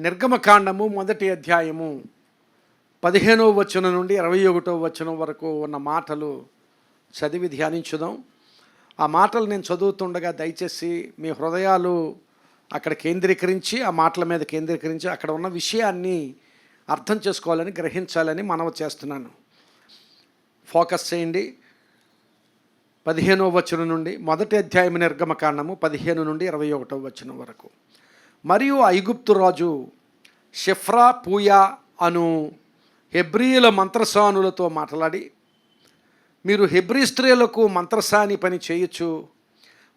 నిర్గమకాండము మొదటి అధ్యాయము 15వ వచనం నుండి 21వ వచనం వరకు ఉన్న మాటలు చదివి ధ్యానించుదాం. ఆ మాటలు నేను చదువుతుండగా దయచేసి మీ హృదయాలు అక్కడ కేంద్రీకరించి, ఆ మాటల మీద కేంద్రీకరించి అక్కడ ఉన్న విషయాన్ని అర్థం చేసుకోవాలని, గ్రహించాలని మనవి చేస్తున్నాను. ఫోకస్ చేయండి. 15వ వచనం నుండి, మొదటి అధ్యాయం నిర్గమకాండము 15 నుండి 21వ వచనం వరకు. మరియు ఐగుప్తు రాజు షిఫ్రా పూయా అను హెబ్రీయుల మంత్రసానులతో మాట్లాడి, మీరు హెబ్రీ స్త్రీలకు మంత్రసాని పని చేయొచ్చు,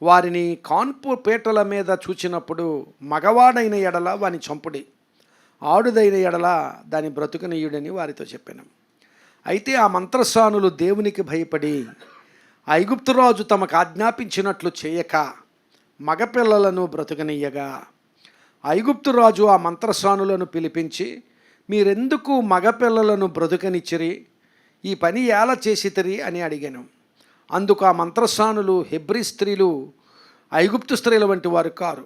వారిని కాన్పు పీటల మీద చూచినప్పుడు మగవాడైన ఎడల వాని చంపుడి, ఆడుదైన ఎడల దాని బ్రతుకనీయుడని వారితో చెప్పాను. అయితే ఆ మంత్రసానులు దేవునికి భయపడి ఐగుప్తురాజు తమకు ఆజ్ఞాపించినట్లు చేయక మగపిల్లలను బ్రతుకనీయగా, ఐగుప్తురాజు ఆ మంత్రసానులను పిలిపించి, మీరెందుకు మగపిల్లలను బ్రతుకనిచ్చిరి, ఈ పని ఎలా చేసితిరి అని అడిగాను. అందుకు ఆ మంత్రసానులు, హెబ్రీ స్త్రీలు ఐగుప్తు స్త్రీల వంటి వారు కారు,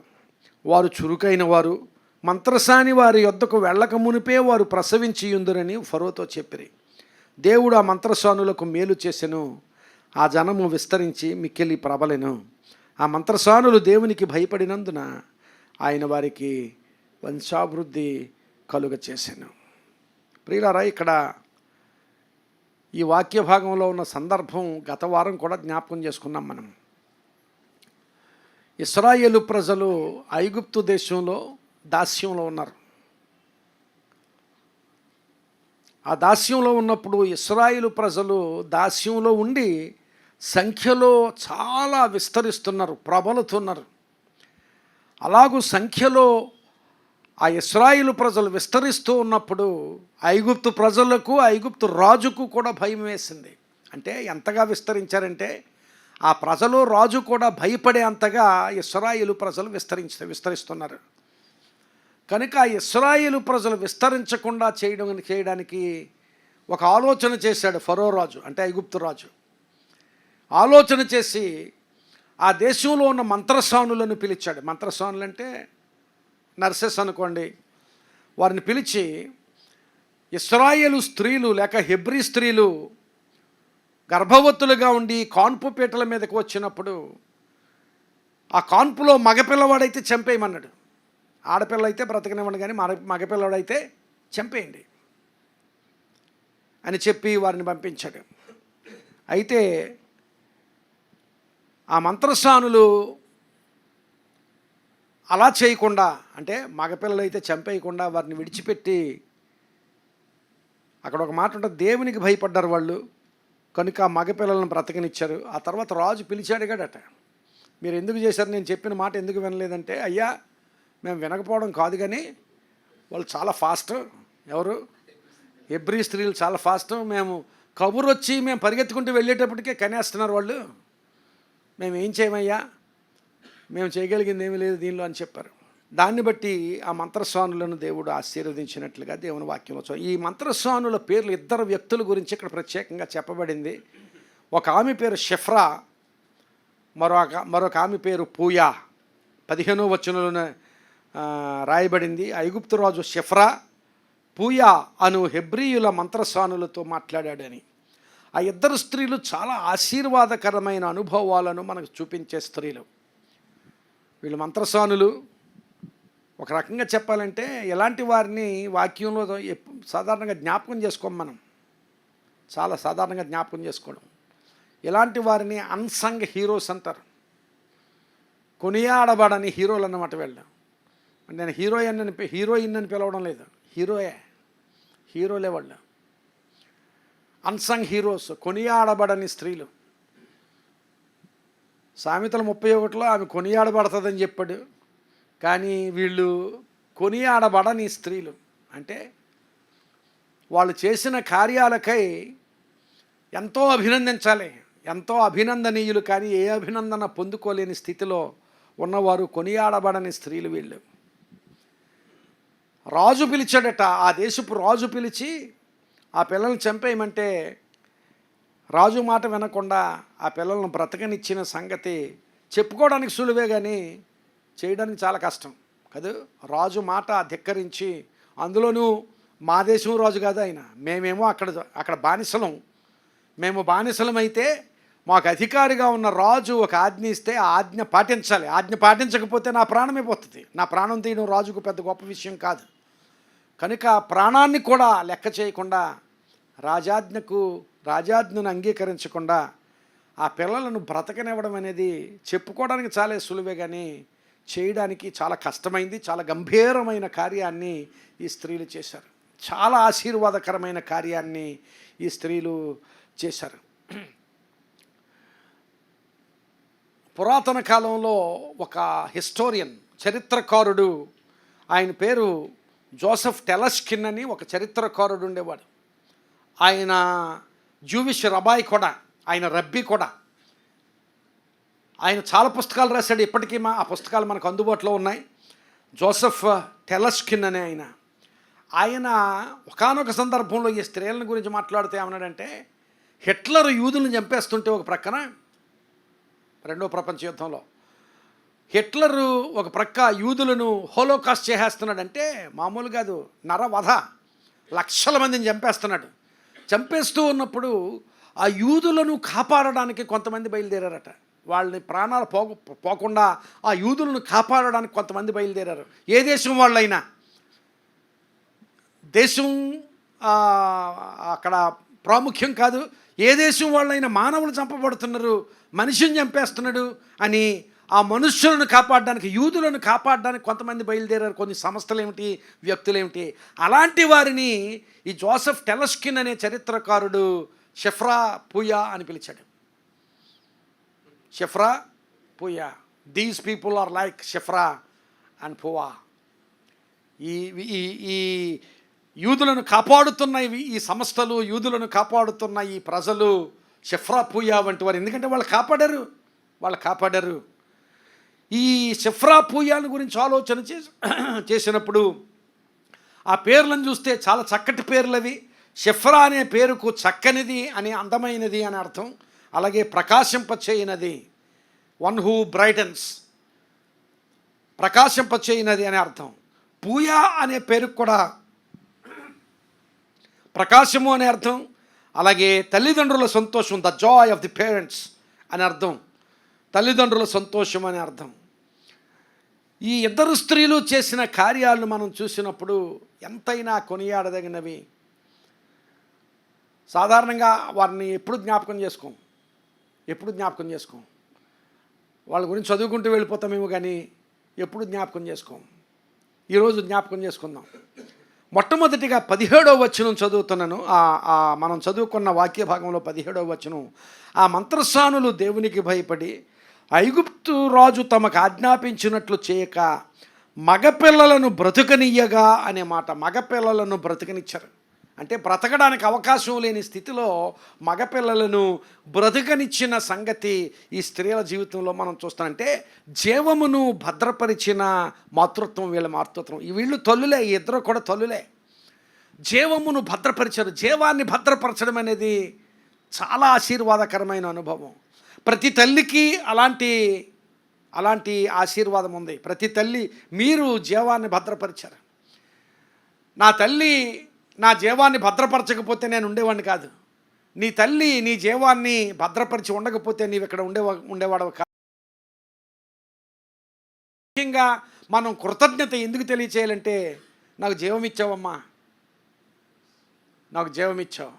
వారు చురుకైన వారు, మంత్రసాని వారి యొద్దకు వెళ్ళక మునిపే వారు ప్రసవించియుందురని ఫరోతో చెప్పిరి. దేవుడు ఆ మంత్రసానులకు మేలు చేసెను, ఆ జనము విస్తరించి మిక్కిలి ప్రబలెను. ఆ మంత్రసానులు దేవునికి భయపడినందున ఆయన వారికి వంశాభివృద్ధి కలుగ చేశాను. ప్రియులారా, ఇక్కడ ఈ వాక్య భాగంలో ఉన్న సందర్భం గత వారం కూడా జ్ఞాపకం చేసుకున్నాం మనం. ఇశ్రాయేలు ప్రజలు ఐగుప్తు దేశంలో దాస్యంలో ఉన్నారు. ఆ దాస్యంలో ఉన్నప్పుడు ఇశ్రాయేలు ప్రజలు దాస్యంలో ఉండి సంఖ్యలో చాలా విస్తరిస్తున్నారు, ప్రబలుతున్నారు. అలాగూ సంఖ్యలో ఆ ఇశ్రాయేలు ప్రజలు విస్తరిస్తూ ఉన్నప్పుడు ఐగుప్తు ప్రజలకు, ఐగుప్తు రాజుకు కూడా భయం వేసింది. అంటే ఎంతగా విస్తరించారంటే ఆ ప్రజలు, రాజు కూడా భయపడే అంతగా ఇశ్రాయేలు ప్రజలు విస్తరిస్తున్నారు. కనుక ఆ ఇశ్రాయేలు ప్రజలు విస్తరించకుండా చేయడానికి ఒక ఆలోచన చేశాడు ఫరో రాజు, అంటే ఐగుప్తు రాజు. ఆలోచన చేసి ఆ దేశంలో ఉన్న మంత్రసానులను పిలిచాడు. మంత్రసానులు అంటే నర్సెస్ అనుకోండి. వారిని పిలిచి, ఇశ్రాయేలు స్త్రీలు లేక హెబ్రీ స్త్రీలు గర్భవతులుగా ఉండి కాన్పు పీటల మీదకు వచ్చినప్పుడు ఆ కాన్పులో మగపిల్లవాడైతే చంపేయమన్నాడు. ఆడపిల్ల అయితే బ్రతకనివ్వండి, కానీ మగపిల్లవాడైతే చంపేయండి అని చెప్పి వారిని పంపించాడు. అయితే ఆ మంత్రసానులు అలా చేయకుండా, అంటే మగపిల్లలు అయితే చంపేయకుండా వారిని విడిచిపెట్టి, అక్కడ ఒక మాట ఉంటుంది, దేవునికి భయపడ్డారు వాళ్ళు, కనుక ఆ మగపిల్లలను బ్రతకనిచ్చారు. ఆ తర్వాత రాజు పిలిచాడు గడట, మీరు ఎందుకు చేశారు, నేను చెప్పిన మాట ఎందుకు వినలేదంటే, అయ్యా మేము వినకపోవడం కాదు, కానీ వాళ్ళు చాలా ఫాస్ట్. ఎవరు? హెబ్రీ స్త్రీలు చాలా ఫాస్ట్. మేము కబురు వచ్చి మేము పరిగెత్తుకుంటూ వెళ్ళేటప్పటికే కనేస్తున్నారు వాళ్ళు. మేము ఏం చేయమయ్యా, మేము చేయగలిగింది ఏమీ లేదు దీనిలో అని చెప్పారు. దాన్ని బట్టి ఆ మంత్రస్వానులను దేవుడు ఆశీర్వదించినట్లుగా దేవుని వాక్యంలో ఈ మంత్రస్వానుల పేర్లు, ఇద్దరు వ్యక్తుల గురించి ఇక్కడ ప్రత్యేకంగా చెప్పబడింది. ఒక ఆమె పేరు షిఫ్రా, మరొక ఆమె పేరు పూయా. 15వ వచనంలోనే రాయబడింది, ఐగుప్తు రాజు షిఫ్రా పూయా అను హెబ్రీయుల మంత్రస్వానులతో మాట్లాడాడని. ఆ ఇద్దరు స్త్రీలు చాలా ఆశీర్వాదకరమైన అనుభవాలను మనకు చూపించే స్త్రీలు. వీళ్ళు మంత్రసానులు. ఒక రకంగా చెప్పాలంటే ఇలాంటి వారిని వాక్యంలో సాధారణంగా జ్ఞాపకం చేసుకోం మనం, చాలా సాధారణంగా జ్ఞాపకం చేసుకోవడం. ఇలాంటి వారిని అన్సంగ్ హీరోస్ అంటారు. కొనియాడబడని హీరోలు అన్నమాట వీళ్ళు. నేను హీరోయిన్ అని పిలవడం లేదు, హీరోలే వాళ్ళు. అన్సంగ్ హీరోస్, కొనియాడబడని స్త్రీలు. సామెతల 31లో ఆమె కొనియాడబడుతుందని చెప్పాడు, కానీ వీళ్ళు కొనియాడబడని స్త్రీలు. అంటే వాళ్ళు చేసిన కార్యాలకై ఎంతో అభినందించాలి, ఎంతో అభినందనీయులు, కానీ ఏ అభినందన పొందుకోలేని స్థితిలో ఉన్నవారు కొనియాడబడని స్త్రీలు వీళ్ళు. రాజు పిలిచాడట, ఆ దేశపు రాజు పిలిచి ఆ పిల్లల్ని చంపేయమంటే రాజు మాట వినకుండా ఆ పిల్లలను బ్రతకనిచ్చిన సంగతి చెప్పుకోవడానికి సులువే, కానీ చేయడానికి చాలా కష్టం. కాదు, రాజు మాట ధిక్కరించి, అందులోనూ మా దేశం రాజు కాదు ఆయన, మేమేమో అక్కడ బానిసలం. మేము బానిసలమైతే మాకు అధికారిగా ఉన్న రాజు ఒక ఆజ్ఞ ఇస్తే ఆ ఆజ్ఞ పాటించాలి. ఆజ్ఞ పాటించకపోతే నా ప్రాణమే పోతుంది. నా ప్రాణం తీయడం రాజుకు పెద్ద గొప్ప విషయం కాదు. కనుక ప్రాణాన్ని కూడా లెక్క చేయకుండా, రాజాజ్ఞను అంగీకరించకుండా ఆ పిల్లలను బ్రతకనివ్వడం అనేది చెప్పుకోవడానికి చాలా సులువే, కానీ చేయడానికి చాలా కష్టమైంది. చాలా గంభీరమైన కార్యాన్ని ఈ స్త్రీలు చేశారు. చాలా ఆశీర్వాదకరమైన కార్యాన్ని ఈ స్త్రీలు చేశారు. పురాతన కాలంలో ఒక హిస్టోరియన్, చరిత్రకారుడు, ఆయన పేరు జోసెఫ్ టెలస్కిన్ అని ఒక చరిత్రకారుడు ఉండేవాడు. ఆయన జూవిష్ రబాయ్ కూడా, ఆయన రబ్బీ కూడా. ఆయన చాలా పుస్తకాలు రాశాడు. ఇప్పటికీ ఆ పుస్తకాలు మనకు అందుబాటులో ఉన్నాయి. జోసెఫ్ టెలస్కిన్ అనే ఆయన ఒకానొక సందర్భంలో ఈ స్త్రీలను గురించి మాట్లాడుతూ ఏమన్నాడంటే, హిట్లర్ యూదులను చంపేస్తుంటే ఒక ప్రక్కన, రెండో ప్రపంచ యుద్ధంలో హిట్లరు ఒక ప్రక్క యూదులను హోలోకాస్ట్ చేసేస్తున్నాడంటే మామూలు కాదు, నరవధ, లక్షల మందిని చంపేస్తున్నాడు. చంపేస్తూ ఉన్నప్పుడు ఆ యూదులను కాపాడడానికి కొంతమంది బయలుదేరారట. వాళ్ళని ప్రాణాలు పోకుండా ఆ యూదులను కాపాడడానికి కొంతమంది బయలుదేరారు. ఏ దేశం వాళ్ళైనా, దేశం అక్కడ ప్రాముఖ్యం కాదు, ఏ దేశం వాళ్ళైనా మానవులు చంపబడుతున్నారు, మనిషిని చంపేస్తున్నాడు అని ఆ మనుష్యులను కాపాడడానికి, యూదులను కాపాడడానికి కొంతమంది బయలుదేరారు. కొన్ని సంస్థలు ఏమిటి, వ్యక్తులేమిటి. అలాంటి వారిని ఈ జోసెఫ్ టెలస్కిన్ అనే చరిత్రకారుడు షెఫ్రా పూయా అని పిలిచాడు. Shiphrah Puah, these people are like Shiphrah and Puah. ఈ యూదులను కాపాడుతున్న ఈ సంస్థలు, యూదులను కాపాడుతున్న ఈ ప్రజలు షెఫ్రా పూయా వంటి వారు. ఎందుకంటే వాళ్ళు కాపాడారు. ఈ షెఫ్రా పూయాల గురించి ఆలోచన చేసినప్పుడు ఆ పేర్లను చూస్తే చాలా చక్కటి పేర్లు అవి. షెఫ్రా అనే పేరుకు చక్కనిది అని, అందమైనది అని అర్థం. అలాగే ప్రకాశింపచేయనది, వన్ హూ బ్రైటన్స్, ప్రకాశింపచేయనది అనే అర్థం. పూయా అనే పేరుకు కూడా ప్రకాశము అనే అర్థం. అలాగే తల్లిదండ్రుల సంతోషం, the Joy of the parents అని అర్థం. తల్లిదండ్రుల సంతోషం అనే అర్థం. ఈ ఇద్దరు స్త్రీలు చేసిన కార్యాలను మనం చూసినప్పుడు ఎంతైనా కొనియాడదగినవి. సాధారణంగా వారిని ఎప్పుడు జ్ఞాపకం చేసుకోం. వాళ్ళ గురించి చదువుకుంటూ వెళ్ళిపోతామేమో, కానీ ఎప్పుడు జ్ఞాపకం చేసుకోం. ఈరోజు జ్ఞాపకం చేసుకుందాం. మొట్టమొదటిగా 17వ వచనం చదువుతున్నాను. మనం చదువుకున్న వాక్య భాగంలో 17వ వచనం, ఆ మంత్రసానులు దేవునికి భయపడి ఐగుప్తు రాజు తమకు ఆజ్ఞాపించినట్లు చేయక మగపిల్లలను బ్రతుకనియ్యగా అనే మాట. మగపిల్లలను బ్రతుకనిచ్చారు అంటే బ్రతకడానికి అవకాశం లేని స్థితిలో మగపిల్లలను బ్రతుకనిచ్చిన సంగతి ఈ స్త్రీల జీవితంలో మనం చూస్తామంటే, జీవమును భద్రపరిచిన మాతృత్వం వీళ్ళ మాతృత్వం. వీళ్ళు తల్లులే, ఈ ఇద్దరు కూడా తల్లులే. జీవమును భద్రపరిచారు. జీవాన్ని భద్రపరచడం అనేది చాలా ఆశీర్వాదకరమైన అనుభవం. ప్రతి తల్లికి అలాంటి ఆశీర్వాదం ఉంది. ప్రతి తల్లి, మీరు జీవాన్ని భద్రపరిచారు. నా తల్లి నా జీవాన్ని భద్రపరచకపోతే నేను ఉండేవాడిని కాదు. నీ తల్లి నీ జీవాన్ని భద్రపరిచి ఉండకపోతే నీవు ఇక్కడ ఉండేవాడు కాదు. ముఖ్యంగా మనం కృతజ్ఞత ఎందుకు తెలియచేయాలంటే, నాకు జీవం ఇచ్చావమ్మా, నాకు జీవం ఇచ్చావు.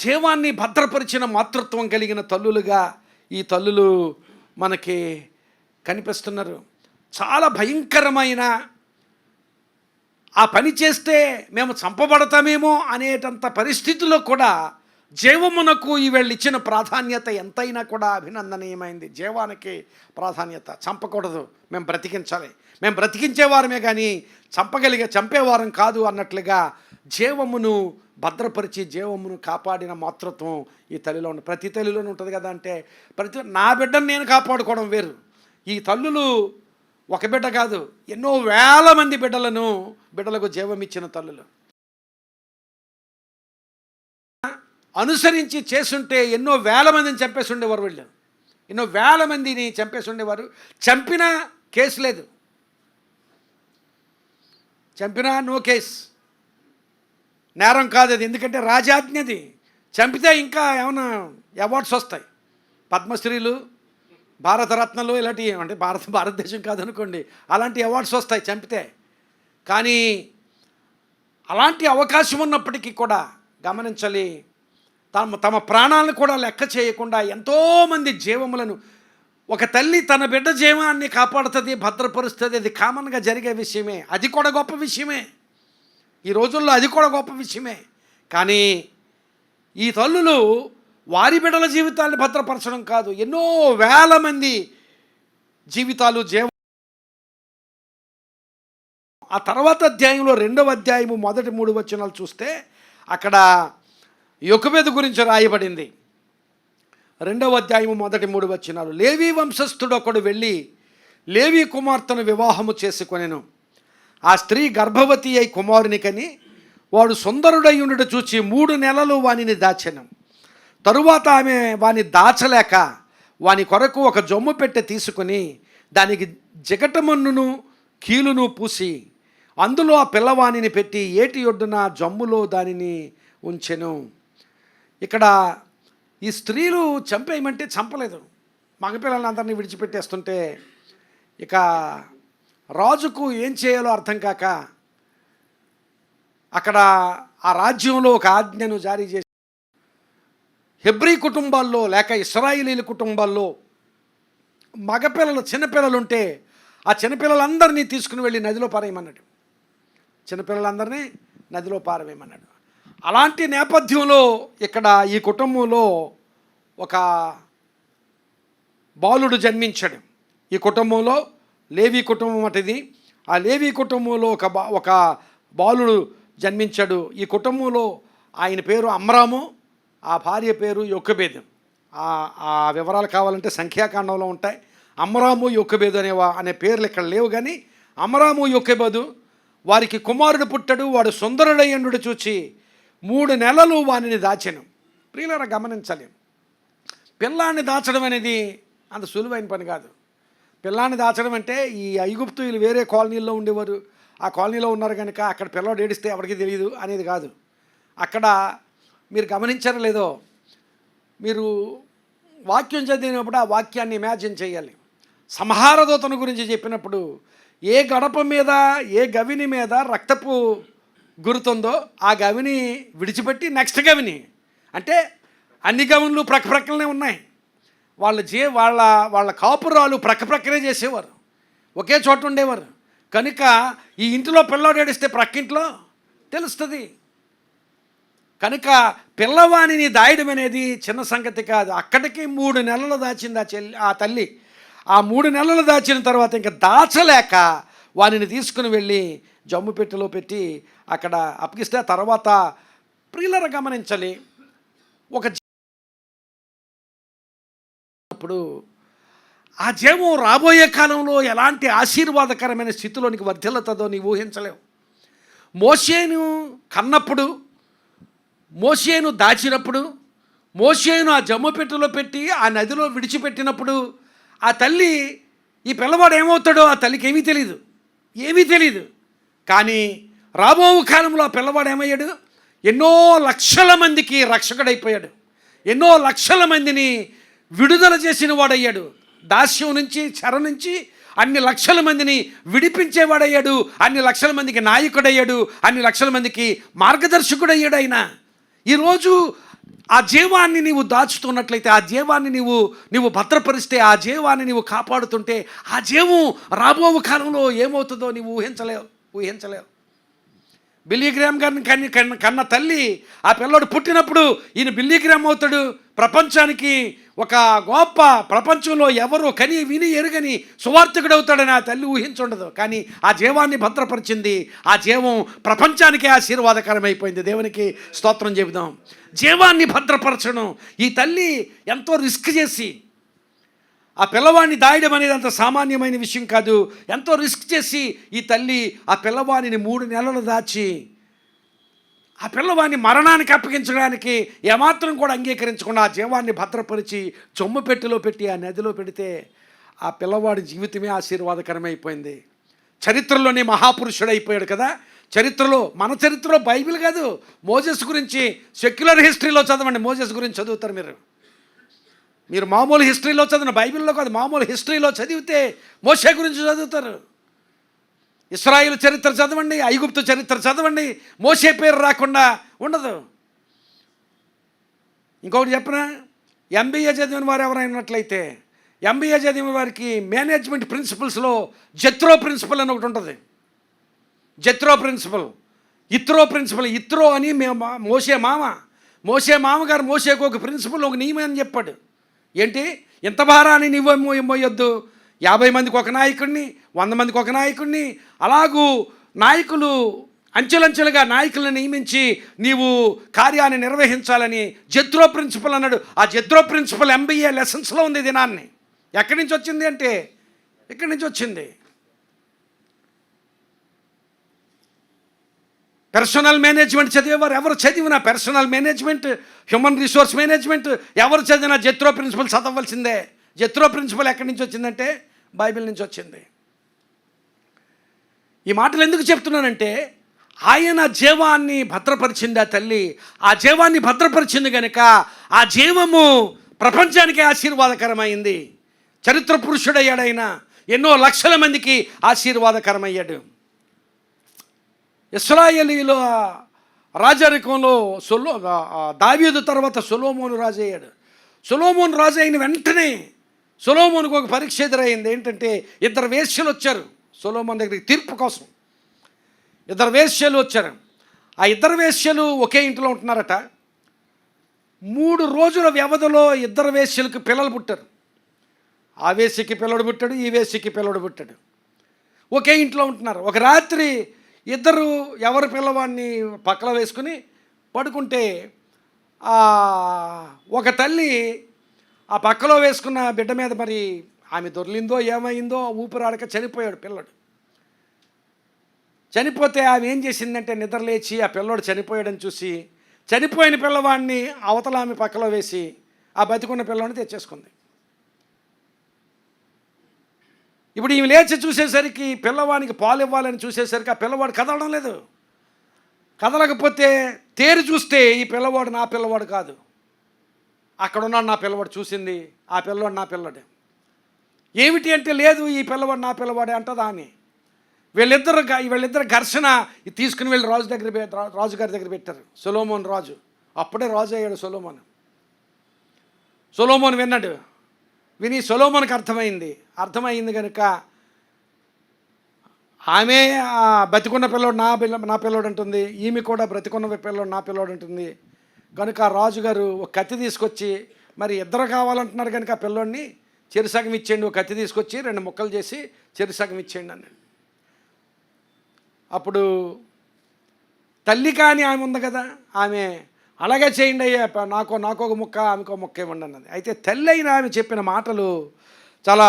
జీవాన్ని భద్రపరిచిన మాతృత్వం కలిగిన తల్లులుగా ఈ తల్లులు మనకి కనిపిస్తున్నారు. చాలా భయంకరమైన, ఆ పని చేస్తే మేము చంపబడతామేమో అనేటంత పరిస్థితుల్లో కూడా జీవమునకు ఈవేళ్ళు ఇచ్చిన ప్రాధాన్యత ఎంతైనా కూడా అభినందనీయమైంది. జీవానికి ప్రాధాన్యత. చంపకూడదు, మేము బ్రతికించాలి, మేము బ్రతికించేవారమే కానీ చంపేవారం కాదు అన్నట్లుగా జీవమును భద్రపరిచి జీవమును కాపాడిన మాతృత్వం ఈ తల్లిలో ఉంది. ప్రతి తల్లిలోనే ఉంటుంది కదా. అంటే నా బిడ్డను నేను కాపాడుకోవడం వేరు. ఈ తల్లులు ఒక బిడ్డ కాదు, ఎన్నో వేల మంది బిడ్డలకు జీవం ఇచ్చిన తల్లులు. అనుసరించి చేసుంటే ఎన్నో వేల మందిని చంపేసి ఉండేవారు. వీళ్ళు ఎన్నో వేల మందిని చంపేసి ఉండేవారు. చంపినా కేసు లేదు, చంపినా నో కేస్, నేరం కాదు అది. ఎందుకంటే రాజాజ్ఞది. చంపితే ఇంకా ఏమైనా అవార్డ్స్ వస్తాయి, పద్మశ్రీలు, భారతరత్నలు, ఇలాంటివి. అంటే భారతదేశం కాదనుకోండి, అలాంటి అవార్డ్స్ వస్తాయి చంపితే. కానీ అలాంటి అవకాశం ఉన్నప్పటికీ కూడా గమనించాలి, తమ ప్రాణాలను కూడా లెక్క చేయకుండా ఎంతోమంది జీవములను, ఒక తల్లి తన బిడ్డ జీవాన్ని కాపాడుతుంది, భద్రపరుస్తుంది. అది కామన్గా జరిగే విషయమే, అది కూడా గొప్ప విషయమే. ఈ రోజుల్లో అది కూడా గొప్ప విషయమే. కానీ ఈ తల్లులు వారి బిడ్డల జీవితాన్ని భద్రపరచడం కాదు, ఎన్నో వేల మంది జీవితాలు ఆ తర్వాత అధ్యాయంలో 2వ అధ్యాయము మొదటి 3 వచనాలు చూస్తే అక్కడ యొకెబెదు గురించి రాయబడింది. 2వ అధ్యాయము మొదటి 3 వచనాలు. లేవీ వంశస్థుడు ఒకడు వెళ్ళి లేవీ కుమార్తెను వివాహము చేసుకొనెను. ఆ స్త్రీ గర్భవతి అయి కుమారుని కని వాడు సుందరుడై ఉండుట చూచి 3 నెలలు వానిని దాచెను. తరువాత ఆమె వాని దాచలేక వాని కొరకు ఒక జొమ్ము పెట్టె తీసుకుని దానికి జిగటమన్నును కీలును పూసి అందులో ఆ పిల్లవాణిని పెట్టి ఏటి ఒడ్డున జమ్ములో దానిని ఉంచెను. ఇక్కడ ఈ స్త్రీలు చంపేయమంటే చంపలేదు, మగపిల్లలందరినీ విడిచిపెట్టేస్తుంటే ఇక రాజుకు ఏం చేయాలో అర్థం కాక అక్కడ ఆ రాజ్యంలో ఒక ఆజ్ఞను జారీ చేసి హెబ్రీ కుటుంబాల్లో లేక ఇశ్రాయేలీల కుటుంబాల్లో మగపిల్లలు చిన్నపిల్లలుంటే ఆ చిన్నపిల్లలందరినీ తీసుకుని వెళ్ళి నదిలో పారేయమన్నాడు. చిన్నపిల్లలందరినీ నదిలో పారవేయమన్నాడు. అలాంటి నేపథ్యంలో ఇక్కడ ఈ కుటుంబంలో ఒక బాలుడు జన్మించాడు. ఈ కుటుంబంలో లేవీ కుటుంబం అటిది. ఆ లేవీ కుటుంబంలో ఒక బాలుడు జన్మించాడు. ఈ కుటుంబంలో ఆయన పేరు అమ్రాము, ఆ భార్య పేరు యొకెబెదు. ఆ వివరాలు కావాలంటే సంఖ్యాకాండంలో ఉంటాయి. అమ్రాము యొకెబెదు అనే పేర్లు ఇక్కడ లేవు, కానీ అమ్రాము యొకెబెదు వారికి కుమారుడు పుట్టాడు. వాడు సుందరుడయ్యుండు చూచి 3 నెలలు వానిని దాచెను. ప్రియులారా గమనించాలి, పిల్లాన్ని దాచడం అనేది అంత సులువైన పని కాదు. పిల్లాన్ని దాచడం అంటే ఈ ఐగుప్తులు వేరే కాలనీల్లో ఉండేవారు, ఆ కాలనీలో ఉన్నారు కనుక అక్కడ పిల్లవాడు ఏడిస్తే ఎవరికి తెలియదు అనేది కాదు. అక్కడ మీరు గమనించారో లేదో, మీరు వాక్యం చదివినప్పుడు ఆ వాక్యాన్ని ఇమాజిన్ చేయాలి. సంహారదూతను గురించి చెప్పినప్పుడు ఏ గడప మీద ఏ గవిని మీద రక్తపు గురుతుందో ఆ గవిని విడిచిపెట్టి నెక్స్ట్ గవిని, అంటే అన్ని గవులు ప్రక్కనే ఉన్నాయి. వాళ్ళ కాపురాలు ప్రక్కనే చేసేవారు, ఒకే చోట ఉండేవారు కనుక ఈ ఇంటిలో పిల్లవాడు ఏడిస్తే ప్రక్కింట్లో తెలుస్తుంది. కనుక పిల్లవాణిని దాయడం అనేది చిన్న సంగతి కాదు. అక్కడికి 3 నెలలు దాచింది ఆ తల్లి. ఆ 3 నెలలు దాచిన తర్వాత ఇంకా దాచలేక వానిని తీసుకుని వెళ్ళి జమ్ము పెట్టెలో పెట్టి అక్కడ అప్పగిస్తే తర్వాత ప్రియులర గమనించాలి, అప్పుడు ఆ జీవం రాబోయే కాలంలో ఎలాంటి ఆశీర్వాదకరమైన స్థితిలోనికి వర్ధిల్లుతుందో నీవు ఊహించలేవు. మోషేను కన్నప్పుడు, మోషేను దాచినప్పుడు, మోషేను ఆ జమ్ము పెట్టెలో పెట్టి ఆ నదిలో విడిచిపెట్టినప్పుడు ఆ తల్లి, ఈ పిల్లవాడు ఏమవుతాడో ఆ తల్లికి ఏమీ తెలియదు. కానీ రాబో కాలంలో ఆ పిల్లవాడు ఏమయ్యాడు, ఎన్నో లక్షల మందికి రక్షకుడైపోయాడు, ఎన్నో లక్షల మందిని విడుదల చేసిన వాడయ్యాడు. దాస్యం నుంచి, చెర నుంచి అన్ని లక్షల మందిని విడిపించేవాడయ్యాడు, అన్ని లక్షల మందికి నాయకుడయ్యాడు, అన్ని లక్షల మందికి మార్గదర్శకుడయ్యాడు. ఆయన ఈరోజు ఆ జీవాన్ని నీవు దాచుతున్నట్లయితే, ఆ జీవాన్ని నీవు భద్రపరిస్తే, ఆ జీవాన్ని నీవు కాపాడుతుంటే ఆ జీవం రాబో కాలంలో ఏమవుతుందో నీవు ఊహించలేవు. బిల్లీ గ్రామ్ గారిని కన్న తల్లి, ఆ పిల్లోడు పుట్టినప్పుడు ఈయన బిల్లీ గ్రామ్ అవుతాడు, ప్రపంచానికి ఒక గొప్ప, ప్రపంచంలో ఎవరు కని విని ఎరుగని సువార్థకుడు అవుతాడని ఆ తల్లి ఊహించుండదు. కానీ ఆ జీవాన్ని భద్రపరిచింది, ఆ జీవం ప్రపంచానికే ఆశీర్వాదకరమైపోయింది. దేవునికి స్తోత్రం చెబుదాం. జీవాన్ని భద్రపరచడం ఈ తల్లి ఎంతో రిస్క్ చేసి, ఆ పిల్లవాడిని దాయడం అనేది అంత సామాన్యమైన విషయం కాదు. ఎంతో రిస్క్ చేసి ఈ తల్లి ఆ పిల్లవాడిని 3 నెలలు దాచి ఆ పిల్లవాడిని మరణానికి అప్పగించడానికి ఏమాత్రం కూడా అంగీకరించకుండా ఆ జీవాన్ని భద్రపరిచి జమ్ము పెట్టెలో పెట్టి ఆ నదిలో పెడితే ఆ పిల్లవాడి జీవితమే ఆశీర్వాదకరమైపోయింది. చరిత్రలోనే మహాపురుషుడు అయిపోయాడు కదా. చరిత్రలో, మన చరిత్రలో, బైబిల్ కాదు, మోజెస్ గురించి సెక్యులర్ హిస్టరీలో చదవండి. మోజెస్ గురించి చదువుతారు మీరు మామూలు హిస్టరీలో చదివిన, బైబిల్లో కాదు, మామూలు హిస్టరీలో చదివితే మోషే గురించి చదువుతారు. ఇశ్రాయేలు చరిత్ర చదవండి, ఐగుప్తు చరిత్ర చదవండి, మోషే పేరు రాకుండా ఉండదు. ఇంకొకటి చెప్పనా, ఎంబీఏ చదివిన వారు ఎవరైనట్లయితే, ఎంబీఏ చదివిన వారికి మేనేజ్మెంట్ ప్రిన్సిపల్స్లో జెత్రో ప్రిన్సిపల్ అని ఒకటి ఉంటుంది. జెత్రో ప్రిన్సిపల్, ఇత్రో ప్రిన్సిపల్. ఇత్రో అని మోషే మామగారు మోషేకు ఒక ప్రిన్సిపల్, ఒక నియమం అని చెప్పాడు. ఏంటి, ఇంత భారాన్ని నువ్వు మోయొద్దు, 50 మందికి ఒక నాయకుడిని, 100 మందికి ఒక నాయకుడిని, అలాగూ నాయకులు అంచెలంచెలుగా నాయకులను నియమించి నీవు కార్యాన్ని నిర్వహించాలని జెత్రో ప్రిన్సిపల్ అన్నాడు. ఆ జెత్రో ప్రిన్సిపల్ ఎంబీఏ లెసన్స్లో ఉంది దినాన్ని. ఎక్కడి నుంచి వచ్చింది అంటే ఇక్కడి నుంచి వచ్చింది. పర్సనల్ మేనేజ్మెంట్ చదివేవారు ఎవరు చదివినా, personal management, human resource management ఎవరు చదివినా జెత్రో ప్రిన్సిపల్ చదవలసిందే. జెత్రో ప్రిన్సిపల్ ఎక్కడి నుంచి వచ్చిందంటే బైబిల్ నుంచి వచ్చింది. ఈ మాటలు ఎందుకు చెప్తున్నానంటే, ఆయన జీవాన్ని భద్రపరిచింది ఆ తల్లి. ఆ జీవాన్ని భద్రపరిచింది కనుక ఆ జీవము ప్రపంచానికే ఆశీర్వాదకరమైంది. చరిత్ర పురుషుడయ్యాడు ఆయన, ఎన్నో లక్షల మందికి ఆశీర్వాదకరమయ్యాడు. ఇశ్రాయేలీల రాజరికంలో దావీదు తర్వాత సొలొమోను రాజు అయ్యాడు. సొలొమోను రాజు అయిన వెంటనే సొలొమోనుకు ఒక పరీక్ష ఎదురైంది. ఏంటంటే, 2 వేశ్యలు వచ్చారు సొలొమోను దగ్గరికి తీర్పు కోసం. 2 వేశ్యలు వచ్చారు. ఆ 2 వేశ్యలు ఒకే ఇంట్లో ఉంటున్నారట. 3 రోజుల వ్యవధిలో 2 వేశ్యలకు పిల్లలు పుట్టారు. ఆ వేశ్యకి పిల్లడు పుట్టాడు, ఈ వేశ్యకి పిల్లడు పుట్టాడు. ఒకే ఇంట్లో ఉంటున్నారు. ఒక రాత్రి ఇద్దరు ఎవరి పిల్లవాడిని పక్కన వేసుకుని పడుకుంటే ఒక తల్లి ఆ పక్కలో వేసుకున్న బిడ్డ మీద మరి ఆమె దొర్లిందో ఏమైందో ఊపిరాడక చనిపోయాడు పిల్లడు. చనిపోతే ఆమె ఏం చేసిందంటే, నిద్రలేచి ఆ పిల్లోడు చనిపోయాడని చూసి చనిపోయిన పిల్లవాడిని అవతల ఆమె పక్కలో వేసి ఆ బతికున్న పిల్లవాడిని తెచ్చేసుకుంది. ఇప్పుడు ఈమె లేచి చూసేసరికి పిల్లవాడికి పాలు ఇవ్వాలని చూసేసరికి ఆ పిల్లవాడు కదలడం లేదు. కదలకపోతే తేరి చూస్తే ఈ పిల్లవాడు నా పిల్లవాడు కాదు, అక్కడున్నాడు నా పిల్లవాడు, చూసింది ఆ పిల్లవాడు నా పిల్లడే. ఏమిటి అంటే, లేదు ఈ పిల్లవాడు నా పిల్లవాడే అంటదా అని. వీళ్ళిద్దరు ఘర్షణ తీసుకుని వెళ్ళి రాజుగారి దగ్గర పెట్టారు. సొలొమోను రాజు, అప్పుడే రాజు అయ్యాడు సొలొమోను. సొలొమోను విన్నాడు. విని సొలొమోనుకి అర్థమైంది కనుక ఆమె బతికున్న పిల్లోడు నా పిల్లోడు అంటుంది, ఈమె కూడా బ్రతికున్న పిల్లోడు నా పిల్లోడు అంటుంది. కనుక రాజుగారు ఒక కత్తి తీసుకొచ్చి, మరి ఇద్దరు కావాలంటున్నారు కనుక ఆ పిల్లోడిని చెరుసగం ఇచ్చేయండి, ఒక కత్తి తీసుకొచ్చి 2 ముక్కలు చేసి చెరుసగం ఇచ్చేయండి అన్నాడు. అప్పుడు తల్లి కానీ ఆమె ఉంది కదా, ఆమె అలాగే చేయండి అయ్యా, నాకు ఒక ముక్క ఆమెకు ఒక ముక్క ఇవ్వండి అన్నది. అయితే తల్లి అయిన ఆమె చెప్పిన మాటలు చాలా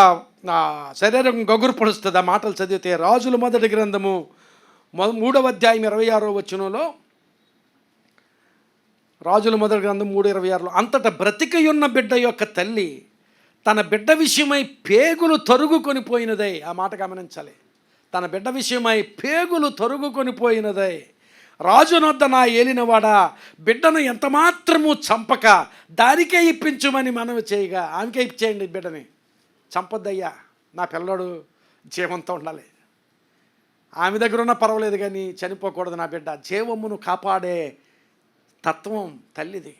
శరీరం గగురు పొడుస్తుంది. ఆ మాటలు చదివితే రాజుల మొదటి గ్రంథము 3వ అధ్యాయం 26వ వచనంలో, రాజుల మొదటి గ్రంథం 3:26లో, అంతటా బ్రతికియున్న బిడ్డ యొక్క తల్లి తన బిడ్డ విషయమై పేగులు తరుగుకొని పోయినదై. ఆ మాట గమనించాలి. తన బిడ్డ విషయమై పేగులు తరుగుకొని పోయినదై, రాజునొద్ద నా ఏలినవాడా, బిడ్డను ఎంతమాత్రము చంపక దానికే ఇప్పించుమని మనవి చేయగా, ఆమెకే ఇచ్చేయండి బిడ్డని, చంపొద్దయ్యా, నా పిల్లడు జీవంతో ఉండాలి, ఆమె దగ్గర ఉన్నా పర్వాలేదు కానీ చనిపోకూడదు నా బిడ్డ. జీవమును కాపాడే తత్వం తల్లిది.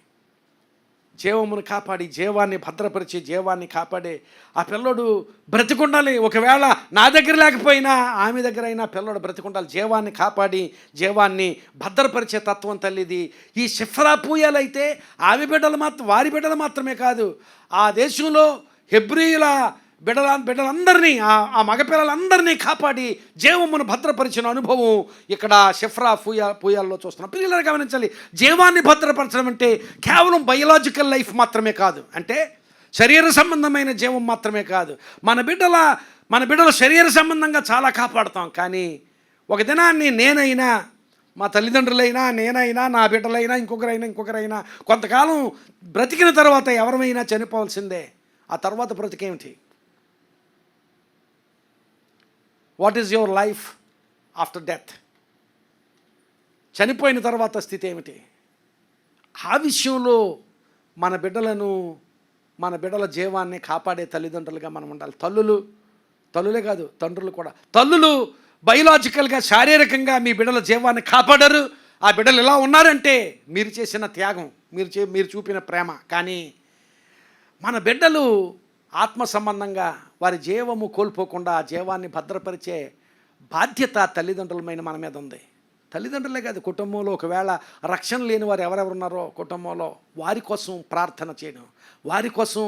జీవమును కాపాడి జీవాన్ని భద్రపరిచి జీవాన్ని కాపాడే ఆ పిల్లోడు బ్రతికుండాలి. ఒకవేళ నా దగ్గర లేకపోయినా ఆమె దగ్గర అయినా పిల్లోడు బ్రతికుండాలి. జీవాన్ని కాపాడి జీవాన్ని భద్రపరిచే తత్వం తల్లిది. ఈ షిఫ్రా పూయాలైతే ఆమె వారి బిడ్డలు మాత్రమే కాదు, ఆ దేశంలో హెబ్రీయుల బిడ్డలందరినీ, ఆ మగపిల్లలందరినీ కాపాడి జీవమును భద్రపరిచిన అనుభవం ఇక్కడ షిఫ్రా పూయాల్లో చూస్తున్నాం. పిల్లలు గమనించాలి, జీవాన్ని భద్రపరచడం అంటే కేవలం బయలాజికల్ లైఫ్ మాత్రమే కాదు, అంటే శరీర సంబంధమైన జీవం మాత్రమే కాదు. మన బిడ్డల శరీర సంబంధంగా చాలా కాపాడుతాం. కానీ ఒక దినాన్ని నేనైనా, మా తల్లిదండ్రులైనా, నేనైనా, నా బిడ్డలైనా, ఇంకొకరైనా కొంతకాలం బ్రతికిన తర్వాత ఎవరమైనా చనిపోవాల్సిందే. ఆ తర్వాత బ్రతికేమిటి? What is your life after death? చనిపోయిన తర్వాత స్థితి ఏమిటి? ఆ విషయంలో మన బిడ్డల జీవాన్ని కాపాడే తల్లిదండ్రులుగా మనం ఉండాలి. తల్లులే కాదు, తండ్రులు కూడా. తల్లులు బయలాజికల్గా, శారీరకంగా మీ బిడ్డల జీవాన్ని కాపాడరు. ఆ బిడ్డలు ఎలా ఉన్నారంటే మీరు చేసిన త్యాగం, మీరు చూపిన ప్రేమ. కానీ మన బిడ్డలు ఆత్మ సంబంధంగా వారి జీవము కోల్పోకుండా ఆ జీవాన్ని భద్రపరిచే బాధ్యత తల్లిదండ్రులమైన మన మీద ఉంది. తల్లిదండ్రులే కాదు, కుటుంబంలో ఒకవేళ రక్షణ లేని వారు ఎవరెవరు ఉన్నారో కుటుంబంలో వారి కోసం ప్రార్థన చేయడం, వారి కోసం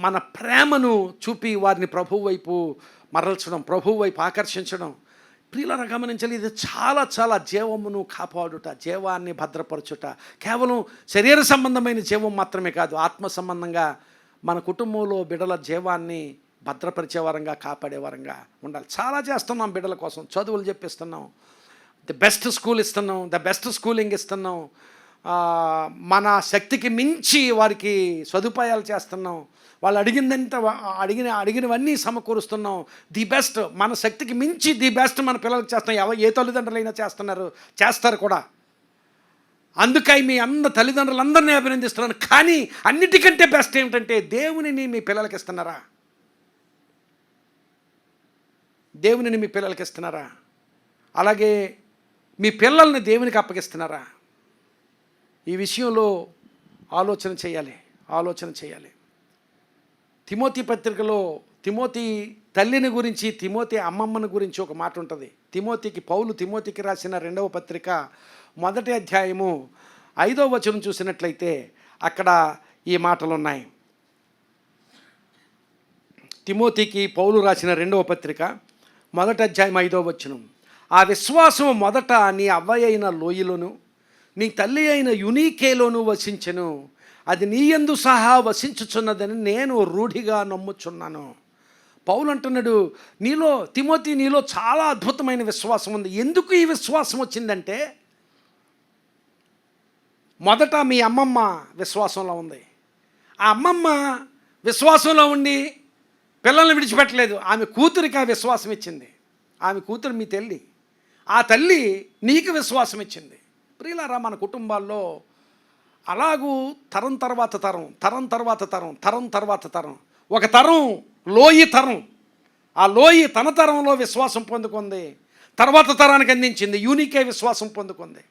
మన ప్రేమను చూపి వారిని ప్రభువు వైపు మరల్చడం, ప్రభువు వైపు ఆకర్షించడం. ప్రియులను గమనించాలి, ఇది చాలా చాలా జీవమును కాపాడుట, జీవాన్ని భద్రపరచుట. కేవలం శరీర సంబంధమైన జీవం మాత్రమే కాదు, ఆత్మ సంబంధంగా మన కుటుంబంలో బిడ్డల జీవాన్ని భద్రపరిచే వారంగా, కాపాడే వారంగా ఉండాలి. చాలా చేస్తున్నాం బిడ్డల కోసం. చదువులు చెప్పిస్తున్నాం, ది బెస్ట్ స్కూల్ ఇస్తున్నాం, ద బెస్ట్ స్కూలింగ్ ఇస్తున్నాం, మన శక్తికి మించి వారికి సదుపాయాలు చేస్తున్నాం, వాళ్ళు అడిగినవన్నీ సమకూరుస్తున్నాం. ది బెస్ట్, మన శక్తికి మించి ది బెస్ట్ మన పిల్లలకు చేస్తున్నాం. ఏ తల్లిదండ్రులైనా చేస్తారు కూడా. అందుకై మీ తల్లిదండ్రులందరినీ అభినందిస్తున్నాను. కానీ అన్నిటికంటే బెస్ట్ ఏమిటంటే దేవునిని మీ పిల్లలకి ఇస్తున్నారా? దేవునిని మీ పిల్లలకి ఇస్తున్నారా? అలాగే మీ పిల్లల్ని దేవునికి అప్పగిస్తున్నారా? ఈ విషయంలో ఆలోచన చేయాలి. తిమోతి పత్రికలో తిమోతి తల్లిని గురించి, తిమోతి అమ్మమ్మని గురించి ఒక మాట ఉంటుంది. పౌలు తిమోతికి రాసిన 2వ పత్రిక 1వ అధ్యాయము 5వ వచనం చూసినట్లయితే అక్కడ ఈ మాటలు ఉన్నాయి. తిమోతికి పౌలు రాసిన 2వ పత్రిక 1వ అధ్యాయం 5వ వచనం. ఆ విశ్వాసం మొదట నీ అవ్వ అయిన లోయలోను, నీ తల్లి అయిన యునీకేలోను వసించెను. అది నీయందు సహా వసించుచున్నదని నేను రూఢిగా నమ్ముచున్నాను. పౌలు అంటున్నాడు, తిమోతి నీలో చాలా అద్భుతమైన విశ్వాసం ఉంది. ఎందుకు ఈ విశ్వాసం వచ్చిందంటే, మొదట మీ అమ్మమ్మ విశ్వాసంలో ఉంది. ఆ అమ్మమ్మ విశ్వాసంలో ఉండి పిల్లల్ని విడిచిపెట్టలేదు. ఆమె కూతురికి ఆ విశ్వాసం ఇచ్చింది. ఆమె కూతురు మీ తల్లి. ఆ తల్లి నీకు విశ్వాసం ఇచ్చింది. ప్రియులారా, మన కుటుంబాల్లో అలాగూ తరం తర్వాత తరం, ఒక తరం లోయి తరం. ఆ లోయి తన తరంలో విశ్వాసం పొందుకుంది, తర్వాత తరానికి అందించింది. యూనికే విశ్వాసం పొందుకుంది.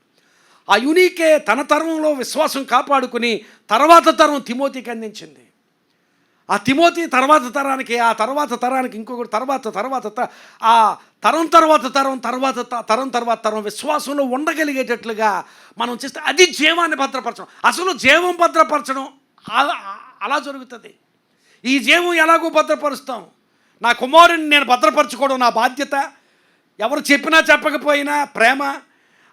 ఆ యూనికే తన తరంలో విశ్వాసం కాపాడుకుని తర్వాత తరం తిమోతికి అందించింది. ఆ తిమోతి తర్వాత తరానికి ఇంకొకటి ఆ తర్వాత తరం విశ్వాసంలో ఉండగలిగేటట్లుగా మనం చేస్తే అది జీవాన్ని భద్రపరచడం. అసలు జీవం భద్రపరచడం అలా జరుగుతుంది. ఈ జీవం ఎలాగో భద్రపరుస్తాం. నా కుమారుని నేను భద్రపరచుకోవడం నా బాధ్యత. ఎవరు చెప్పినా చెప్పకపోయినా ప్రేమ.